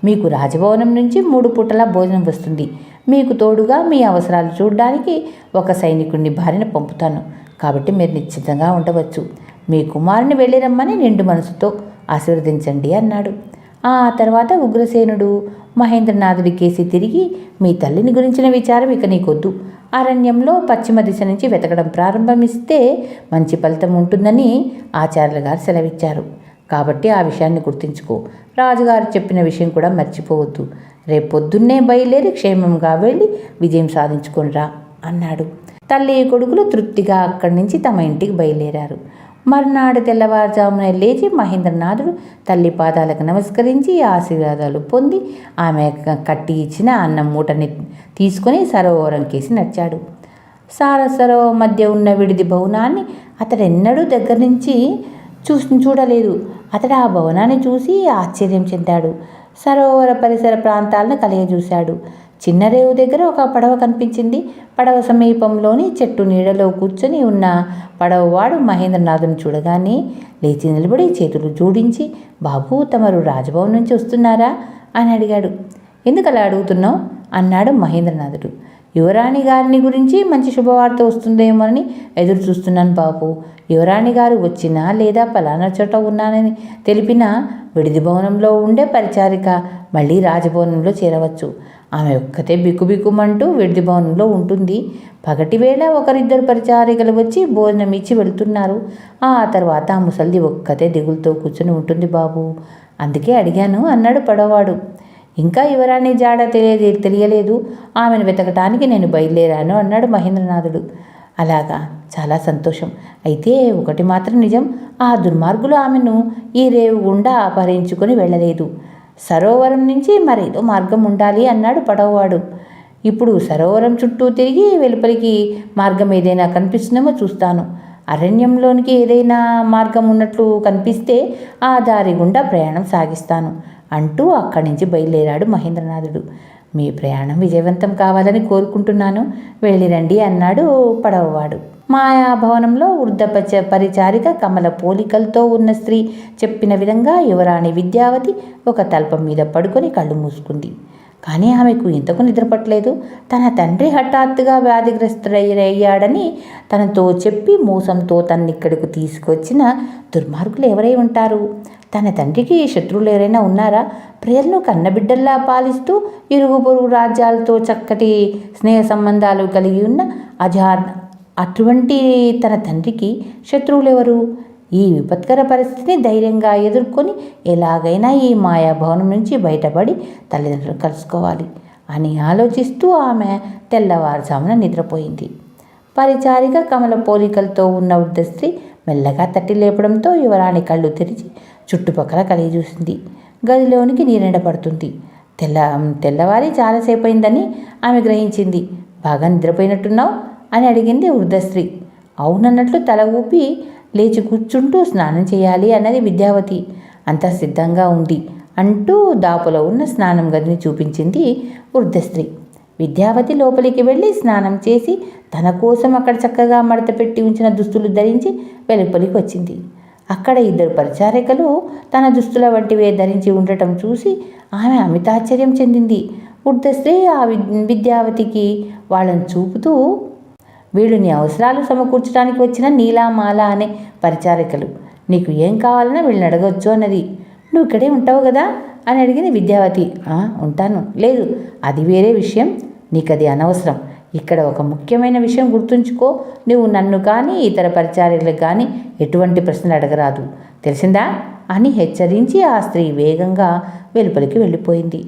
మీకు రాజభవనం నుంచి 3 పూటల భోజనం వస్తుంది. మీకు తోడుగా మీ అవసరాలు చూడడానికి ఒక సైనికుడిని భార్యను పంపుతాను. కాబట్టి మీరు నిశ్చితంగా ఉండవచ్చు. మీ కుమారుని వెళ్ళి రమ్మని నిండు మనసుతో ఆశీర్వదించండి అన్నాడు. ఆ తర్వాత ఉగ్రసేనుడు మహేంద్రనాథుడి కేసి తిరిగి, మీ తల్లిని గురించిన విచారం ఇక నీకొద్దు. అరణ్యంలో పశ్చిమ దిశ నుంచి వెతకడం ప్రారంభిస్తే మంచి ఫలితం ఉంటుందని ఆచార్యుల గారు సెలవిచ్చారు. కాబట్టి ఆ విషయాన్ని గుర్తుంచుకో. రాజుగారు చెప్పిన విషయం కూడా మర్చిపోవద్దు. రేపు పొద్దున్నే బయలుదేరి క్షేమంగా వెళ్ళి విజయం సాధించుకొనిరా అన్నాడు. తల్లి కొడుకులు తృప్తిగా అక్కడి నుంచి తమ ఇంటికి బయలుదేరారు. మర్నాడు తెల్లవారుజామున లేచి మహేంద్రనాథుడు తల్లి పాదాలకు నమస్కరించి ఆశీర్వాదాలు పొంది ఆమె కట్టి ఇచ్చిన అన్నం మూటని తీసుకొని సరోవరం కేసి నడిచాడు. సరోవరం మధ్య ఉన్న విడిది భవనాన్ని అతడెన్నడూ దగ్గర నుంచి చూడలేదు. అతడు ఆ భవనాన్ని చూసి ఆశ్చర్యం చెందాడు. సరోవర పరిసర ప్రాంతాలను కలియజూశాడు. చిన్న రేవు దగ్గర ఒక పడవ కనిపించింది. పడవ సమీపంలోని చెట్టు నీడలో కూర్చొని ఉన్న పడవవాడు మహేంద్రనాథుని చూడగానే లేచి నిలబడి చేతులు జోడించి, బాబు, తమరు రాజభవన్ నుంచి వస్తున్నారా అని అడిగాడు. ఎందుకు అలా అడుగుతున్నావు అన్నాడు మహేంద్రనాథుడు. యువరాణి గారిని గురించి మంచి శుభవార్త వస్తుందేమోనని ఎదురు చూస్తున్నాను బాబు. యువరాణి గారు వచ్చినా లేదా పలానా చోట ఉన్నానని తెలిపినా విడిది భవనంలో ఉండే పరిచారిక మళ్ళీ రాజభవనంలో చేరవచ్చు. ఆమె ఒక్కతే బిక్కుబిక్కుమంటూ విడిది భవనంలో ఉంటుంది. పగటివేళ ఒకరిద్దరు పరిచారికలు వచ్చి భోజనం ఇచ్చి వెళ్తున్నారు. ఆ తర్వాత ఆ ముసలిది ఒక్కతే దిగులుతో కూర్చొని ఉంటుంది బాబు. అందుకే అడిగాను అన్నాడు పడవవాడు. ఇంకా యువరాణి జాడ తెలియలేదు. ఆమెను వెతకటానికి నేను బయలుదేరాను అన్నాడు మహేంద్రనాథుడు. అలాగా, చాలా సంతోషం. అయితే ఒకటి మాత్రం నిజం, ఆ దుర్మార్గులు ఆమెను ఈ రేవు గుండా అపహరించుకొని వెళ్ళలేదు. సరోవరం నుంచి మరేదో మార్గం ఉండాలి అన్నాడు పడవవాడు. ఇప్పుడు సరోవరం చుట్టూ తిరిగి వెలుపలికి మార్గం ఏదైనా కనిపిస్తుందేమో చూస్తాను. అరణ్యంలోనికి ఏదైనా మార్గం ఉన్నట్లు కనిపిస్తే ఆ దారి గుండా ప్రయాణం సాగిస్తాను అంటూ అక్కడి నుంచి బయలుదేరాడు మహేంద్రనాథుడు. మీ ప్రయాణం విజయవంతం కావాలని కోరుకుంటున్నాను, వెళ్ళిరండి అన్నాడు పడవవాడు. మాయాభవనంలో వృద్ధ పరిచారిక కమల పోలికలతో ఉన్న స్త్రీ చెప్పిన విధంగా యువరాణి విద్యావతి ఒక తల్పం మీద పడుకొని కళ్ళు మూసుకుంది. కానీ ఆమెకు ఇంతకు నిద్రపట్టలేదు. తన తండ్రి హఠాత్తుగా వ్యాధిగ్రస్తుడయ్యాడని తనతో చెప్పి మోసంతో తన్నిక్కడకు తీసుకొచ్చిన దుర్మార్గులు ఎవరై ఉంటారు? తన తండ్రికి శత్రువులు ఎవరైనా ఉన్నారా? ప్రజలను కన్నబిడ్డల్లా పాలిస్తూ ఇరుగు పొరుగు రాజ్యాలతో చక్కటి స్నేహ సంబంధాలు కలిగి ఉన్న అటువంటి తన తండ్రికి శత్రువులు ఎవరు? ఈ విపత్కర పరిస్థితిని ధైర్యంగా ఎదుర్కొని ఎలాగైనా ఈ మాయాభవనం నుంచి బయటపడి తల్లిదండ్రులను కలుసుకోవాలి అని ఆలోచిస్తూ ఆమె తెల్లవారుజామున నిద్రపోయింది. పరిచారిక కమల పోలికలతో ఉన్న వృద్ధ స్త్రీ మెల్లగా తట్టి లేపడంతో యువరాణి కళ్ళు తెరిచి చుట్టుపక్కల కలిగి చూసింది. గదిలోనికి నీరెండ పడుతుంది. తెల్లవారి చాలాసేపు అయిందని ఆమె గ్రహించింది. బాగా నిద్రపోయినట్టున్నావు అని అడిగింది వృద్ధ స్త్రీ. అవునన్నట్లు తల ఊపి లేచి కూర్చుంటూ స్నానం చేయాలి అన్నది విద్యావతి. అంతా సిద్ధంగా ఉంది అంటూ దాపులో ఉన్న స్నానం గదిని చూపించింది వృద్ధ స్త్రీ. విద్యావతి లోపలికి వెళ్ళి స్నానం చేసి తన కోసం అక్కడ చక్కగా మడత పెట్టి ఉంచిన దుస్తులు ధరించి వెలుపలికి వచ్చింది. అక్కడ ఇద్దరు పరిచారికలు తన దుస్తుల వంటివే ధరించి ఉండటం చూసి ఆమె అమితాశ్చర్యం చెందింది. వృద్ధ స్త్రీ ఆ విద్యావతికి వాళ్ళని చూపుతూ, వీళ్ళు నీ అవసరాలు సమకూర్చడానికి వచ్చిన నీలామాల అనే పరిచారికలు. నీకు ఏం కావాలన్నా వీళ్ళని అడగొచ్చు అన్నది. నువ్వు ఇక్కడే ఉంటావు కదా అని అడిగింది విద్యావతి. ఉంటాను. లేదు, అది వేరే విషయం, నీకది అనవసరం. ఇక్కడ ఒక ముఖ్యమైన విషయం గుర్తుంచుకో, నువ్వు నన్ను కానీ ఇతర పరిచారికలకు కానీ ఎటువంటి ప్రశ్నలు అడగరాదు, తెలిసిందా అని హెచ్చరించి ఆ స్త్రీ వేగంగా వెలుపలికి వెళ్ళిపోయింది.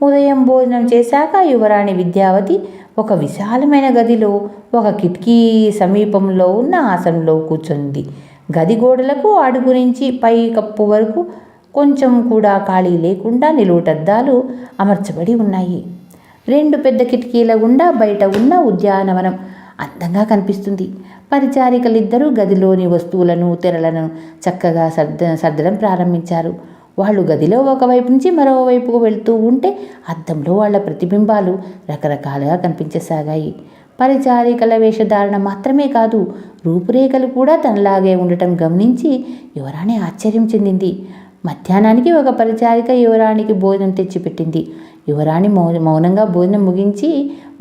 ఉదయం భోజనం చేశాక యువరాణి విద్యావతి ఒక విశాలమైన గదిలో ఒక కిటికీ సమీపంలో ఉన్న ఆసనంలో కూర్చుంది. గది గోడలకు అడుగు నుంచి పై కప్పు వరకు కొంచెం కూడా ఖాళీ లేకుండా నిలువుటద్దాలు అమర్చబడి ఉన్నాయి. 2 పెద్ద కిటికీల గుండా బయట ఉన్న ఉద్యానవనం అందంగా కనిపిస్తుంది. పరిచారికలిద్దరూ గదిలోని వస్తువులను తెరలను చక్కగా సర్దడం ప్రారంభించారు. వాళ్ళు గదిలో ఒకవైపు నుంచి మరోవైపుకు వెళ్తూ ఉంటే అద్దంలో వాళ్ళ ప్రతిబింబాలు రకరకాలుగా కనిపించసాగాయి. పరిచారికల వేషధారణ మాత్రమే కాదు, రూపురేఖలు కూడా తనలాగే ఉండటం గమనించి యువరాణి ఆశ్చర్యం చెందింది. మధ్యాహ్నానికి ఒక పరిచారిక యువరాణికి భోజనం తెచ్చిపెట్టింది. యువరాణి మౌనంగా భోజనం ముగించి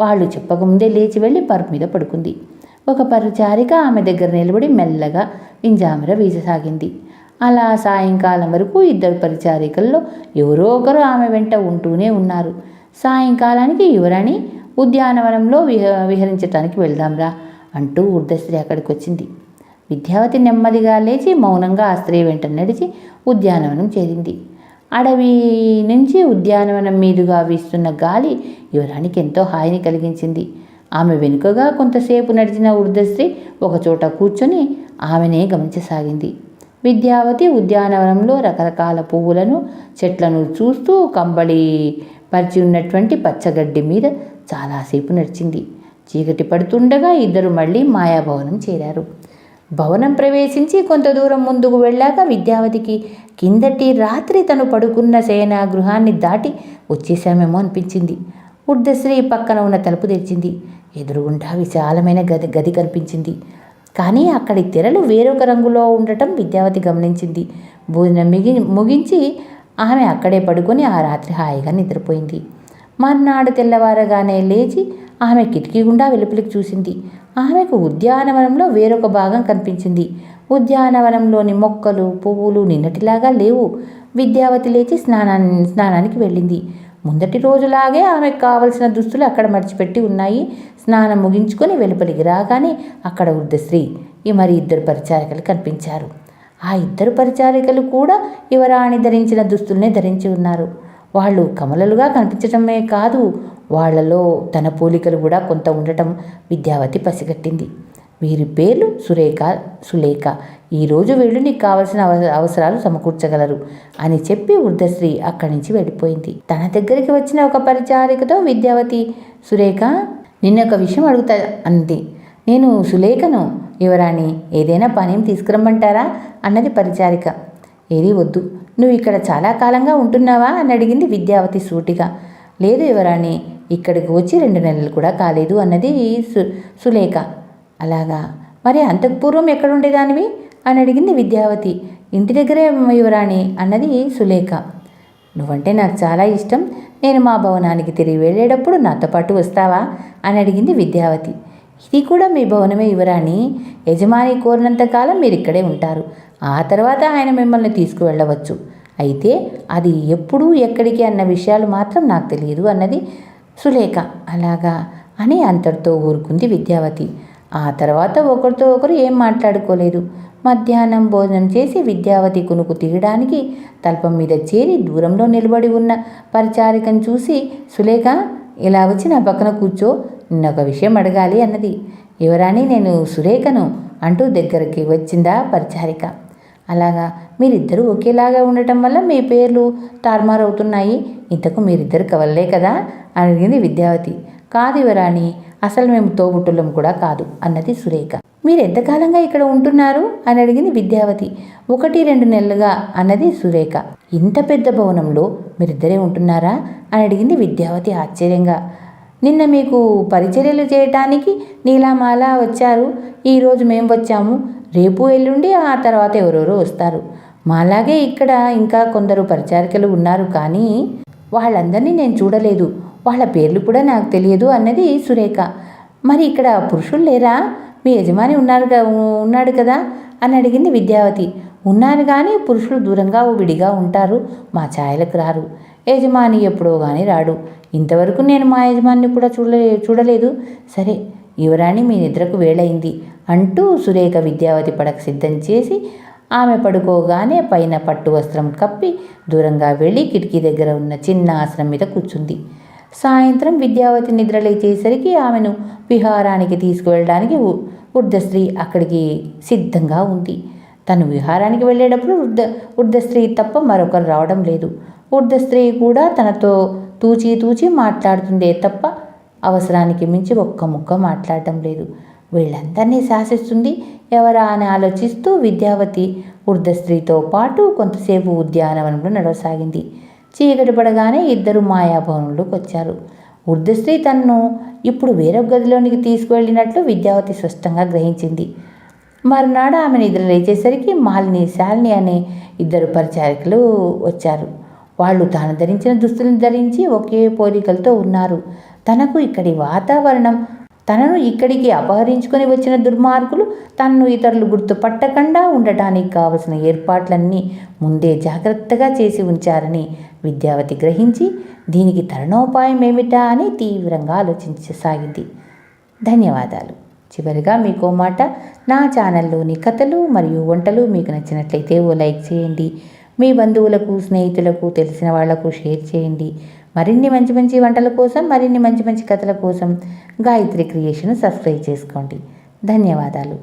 వాళ్ళు చెప్పకముందే లేచి వెళ్ళి పరుపు మీద పడుకుంది. ఒక పరిచారిక ఆమె దగ్గర నిలబడి మెల్లగా వింజామర వీచసాగింది. అలా సాయంకాలం వరకు ఇద్దరు పరిచారికల్లో ఎవరో ఒకరు ఆమె వెంట ఉంటూనే ఉన్నారు. సాయంకాలానికి యువరాణి, ఉద్యానవనంలో విహరించటానికి వెళ్దాంరా అంటూ వృద్ధ స్త్రీ అక్కడికి వచ్చింది. విద్యావతి నెమ్మదిగా లేచి మౌనంగా ఆ స్త్రీ వెంట నడిచి ఉద్యానవనం చేరింది. అడవి నుంచి ఉద్యానవనం మీదుగా వీస్తున్న గాలి యువరానికి ఎంతో హాయిని కలిగించింది. ఆమె వెనుకగా కొంతసేపు నడిచిన వృద్ధ స్త్రీ ఒకచోట కూర్చొని ఆమెనే గమనించసాగింది. విద్యావతి ఉద్యానవనంలో రకరకాల పువ్వులను, చెట్లను చూస్తూ కంబళి పరిచి ఉన్నటువంటి పచ్చగడ్డి మీద చాలాసేపు నడిచింది. చీకటి పడుతుండగా ఇద్దరు మళ్ళీ మాయాభవనం చేరారు. భవనం ప్రవేశించి కొంత దూరం ముందుకు వెళ్ళాక విద్యావతికి కిందటి రాత్రి తను పడుకున్న శయనా గృహాన్ని దాటి వచ్చేసామేమో అనిపించింది. ఉర్దశ్రీ పక్కన ఉన్న తలుపు తెరిచింది. ఎదురుగుండా విశాలమైన గది కనిపించింది. కానీ అక్కడి తెరలు వేరొక రంగులో ఉండటం విద్యావతి గమనించింది. భోజనం ముగించి ఆమె అక్కడే పడుకొని ఆ రాత్రి హాయిగా నిద్రపోయింది. మర్నాడు తెల్లవారగానే లేచి ఆమె కిటికీ గుండా వెలుపలికి చూసింది. ఆమెకు ఉద్యానవనంలో వేరొక భాగం కనిపించింది. ఉద్యానవనంలోని మొక్కలు, పువ్వులు నిన్నటిలాగా లేవు. విద్యావతి లేచి స్నానానికి వెళ్ళింది. ముందటి రోజులాగే ఆమెకు కావలసిన దుస్తులు అక్కడ మర్చిపెట్టి ఉన్నాయి. స్నానం ముగించుకొని వెలుపలికి రాగానే అక్కడ ఉర్దశ్రీ మరి 2 పరిచారికలు కనిపించారు. ఆ 2 పరిచారికలు కూడా యువరాణి ధరించిన దుస్తుల్నే ధరించి ఉన్నారు. వాళ్ళు కమలలుగా కనిపించటమే కాదు, వాళ్లలో తన పోలికలు కూడా కొంత ఉండటం విద్యావతి పసిగట్టింది. వీరి పేర్లు సులేఖ. ఈరోజు వీళ్ళు నీకు కావలసిన అవసరాలు సమకూర్చగలరు అని చెప్పి ఉర్దశ్రీ అక్కడి నుంచి వెళ్ళిపోయింది. తన దగ్గరికి వచ్చిన ఒక పరిచారికతో విద్యావతి, సురేఖ నిన్నొక విషయం అడుగుతా అంది. నేను సులేఖను, యువరాణి ఏదైనా పనేం తీసుకురమ్మంటారా అన్నది పరిచారిక. ఏదీ వద్దు, నువ్వు ఇక్కడ చాలా కాలంగా ఉంటున్నావా అని అడిగింది విద్యావతి సూటిగా. లేదు యువరాణి, ఇక్కడికి వచ్చి 2 నెలలు కూడా కాలేదు అన్నది సులేఖ. అలాగా, మరి అంతకు పూర్వం ఎక్కడుండేదానివి అని అడిగింది విద్యావతి. ఇంటి దగ్గరే యువరాణి అన్నది సులేఖ. నువ్వంటే నాకు చాలా ఇష్టం, నేను మా భవనానికి తిరిగి వెళ్ళేటప్పుడు నాతో పాటు వస్తావా అని అడిగింది విద్యావతి. ఇది కూడా మీ భవనమే యువరాణి, యజమాని కోరినంతకాలం మీరు ఇక్కడే ఉంటారు. ఆ తర్వాత ఆయన మిమ్మల్ని తీసుకువెళ్ళవచ్చు. అయితే అది ఎప్పుడు ఎక్కడికి అన్న విషయాలు మాత్రం నాకు తెలియదు అన్నది సులేఖ. అలాగా అని అంతటితో ఊరుకుంది విద్యావతి. ఆ తర్వాత ఒకరితో ఒకరు ఏం మాట్లాడుకోలేదు. మధ్యాహ్నం భోజనం చేసి విద్యావతి కునుకు తీయడానికి తల్పం మీద చేరి దూరంలో నిలబడి ఉన్న పరిచారికను చూసి, సులేఖ ఇలా వచ్చి నా పక్కన కూర్చో, నిన్నొక విషయం అడగాలి అన్నది. యువరాణి, నేను సురేఖను అంటూ దగ్గరికి వచ్చిందా పరిచారిక. అలాగా, మీరిద్దరూ ఒకేలాగా ఉండటం వల్ల మీ పేర్లు తారుమారవుతున్నాయి. ఇంతకు మీరిద్దరు కవల్లే కదా అని అడిగింది విద్యావతి. కాదు యువరాణి, అసలు మేము తోబుట్టులం కూడా కాదు అన్నది సురేఖ. మీరు ఎంతకాలంగా ఇక్కడ ఉంటున్నారు అని అడిగింది విద్యావతి. 1-2 నెలలుగా అన్నది సురేఖ. ఇంత పెద్ద భవనంలో మీరిద్దరే ఉంటున్నారా అని అడిగింది విద్యావతి ఆశ్చర్యంగా. నిన్న మీకు పరిచర్యలు చేయటానికి నీలామాల వచ్చారు, ఈరోజు మేము వచ్చాము, రేపు ఎల్లుండి ఆ తర్వాత ఎవరెవరో వస్తారు. మాలాగే ఇక్కడ ఇంకా కొందరు పరిచారికలు ఉన్నారు, కానీ వాళ్ళందరినీ నేను చూడలేదు, వాళ్ళ పేర్లు కూడా నాకు తెలియదు అన్నది సురేఖ. మరి ఇక్కడ పురుషులు లేరా, మీ యజమాని ఉన్నాడు కదా అని అడిగింది విద్యావతి. ఉన్నారు కానీ పురుషులు దూరంగా విడిగా ఉంటారు, మా ఛాయలకు రారు. యజమాని ఎప్పుడో కానీ రాడు. ఇంతవరకు నేను మా యజమాని కూడా చూడలేదు. సరే యువరాణి, మీ నిద్రకు వేళయింది అంటూ సురేఖ విద్యావతి పడక సిద్ధం చేసి ఆమె పడుకోగానే పైన పట్టు వస్త్రం కప్పి దూరంగా వెళ్ళి కిటికీ దగ్గర ఉన్న చిన్న ఆసనం మీద కూర్చుంది. సాయంత్రం విద్యావతి నిద్రలేచేసరికి ఆమెను విహారానికి తీసుకువెళ్ళడానికి ఉర్దశ్రీ అక్కడికి సిద్ధంగా ఉంది. తను విహారానికి వెళ్ళేటప్పుడు ఉర్దశ్రీ తప్ప మరొకరు రావడం లేదు. ఉర్దశ్రీ కూడా తనతో తూచి మాట్లాడుతుందే తప్ప అవసరానికి మించి ఒక్క ముక్క మాట్లాడటం లేదు. వీళ్ళందరినీ శాసిస్తుంది ఎవరా అని ఆలోచిస్తూ విద్యావతి ఉర్దశ్రీతో పాటు కొంతసేపు ఉద్యానవనంలో నడవసాగింది. చీకటి పడగానే 2 మాయాభవనంలోకి వచ్చారు. ఉర్దశ్రీ తన్ను ఇప్పుడు వేరొక గదిలోనికి తీసుకువెళ్ళినట్లు విద్యావతి స్పష్టంగా గ్రహించింది. మరునాడు ఆమె నిద్ర లేచేసరికి మాలిని, శాలిని అనే 2 పరిచారికలు వచ్చారు. వాళ్ళు తాను ధరించిన దుస్తులను ధరించి ఒకే పోలికలతో ఉన్నారు. తనకు ఇక్కడి వాతావరణం, తనను ఇక్కడికి అపహరించుకొని వచ్చిన దుర్మార్గులు తనను ఇతరులు గుర్తుపట్టకుండా ఉండటానికి కావలసిన ఏర్పాట్లన్నీ ముందే జాగ్రత్తగా చేసి ఉంచారని విద్యావతి గ్రహించి దీనికి తరుణోపాయం ఏమిటా అని తీవ్రంగా ఆలోచించసాగింది. ధన్యవాదాలు. చివరిగా మీకో మాట, నా ఛానల్లోని కథలు మరియు వంటలు మీకు నచ్చినట్లయితే ఓ లైక్ చేయండి. మీ బంధువులకు, స్నేహితులకు, తెలిసిన వాళ్లకు షేర్ చేయండి. మరిన్ని మంచి వంటల కోసం, మరిన్ని మంచి కథల కోసం గాయత్రి క్రియేషన్ సబ్స్క్రైబ్ చేసుకోండి. ధన్యవాదాలు.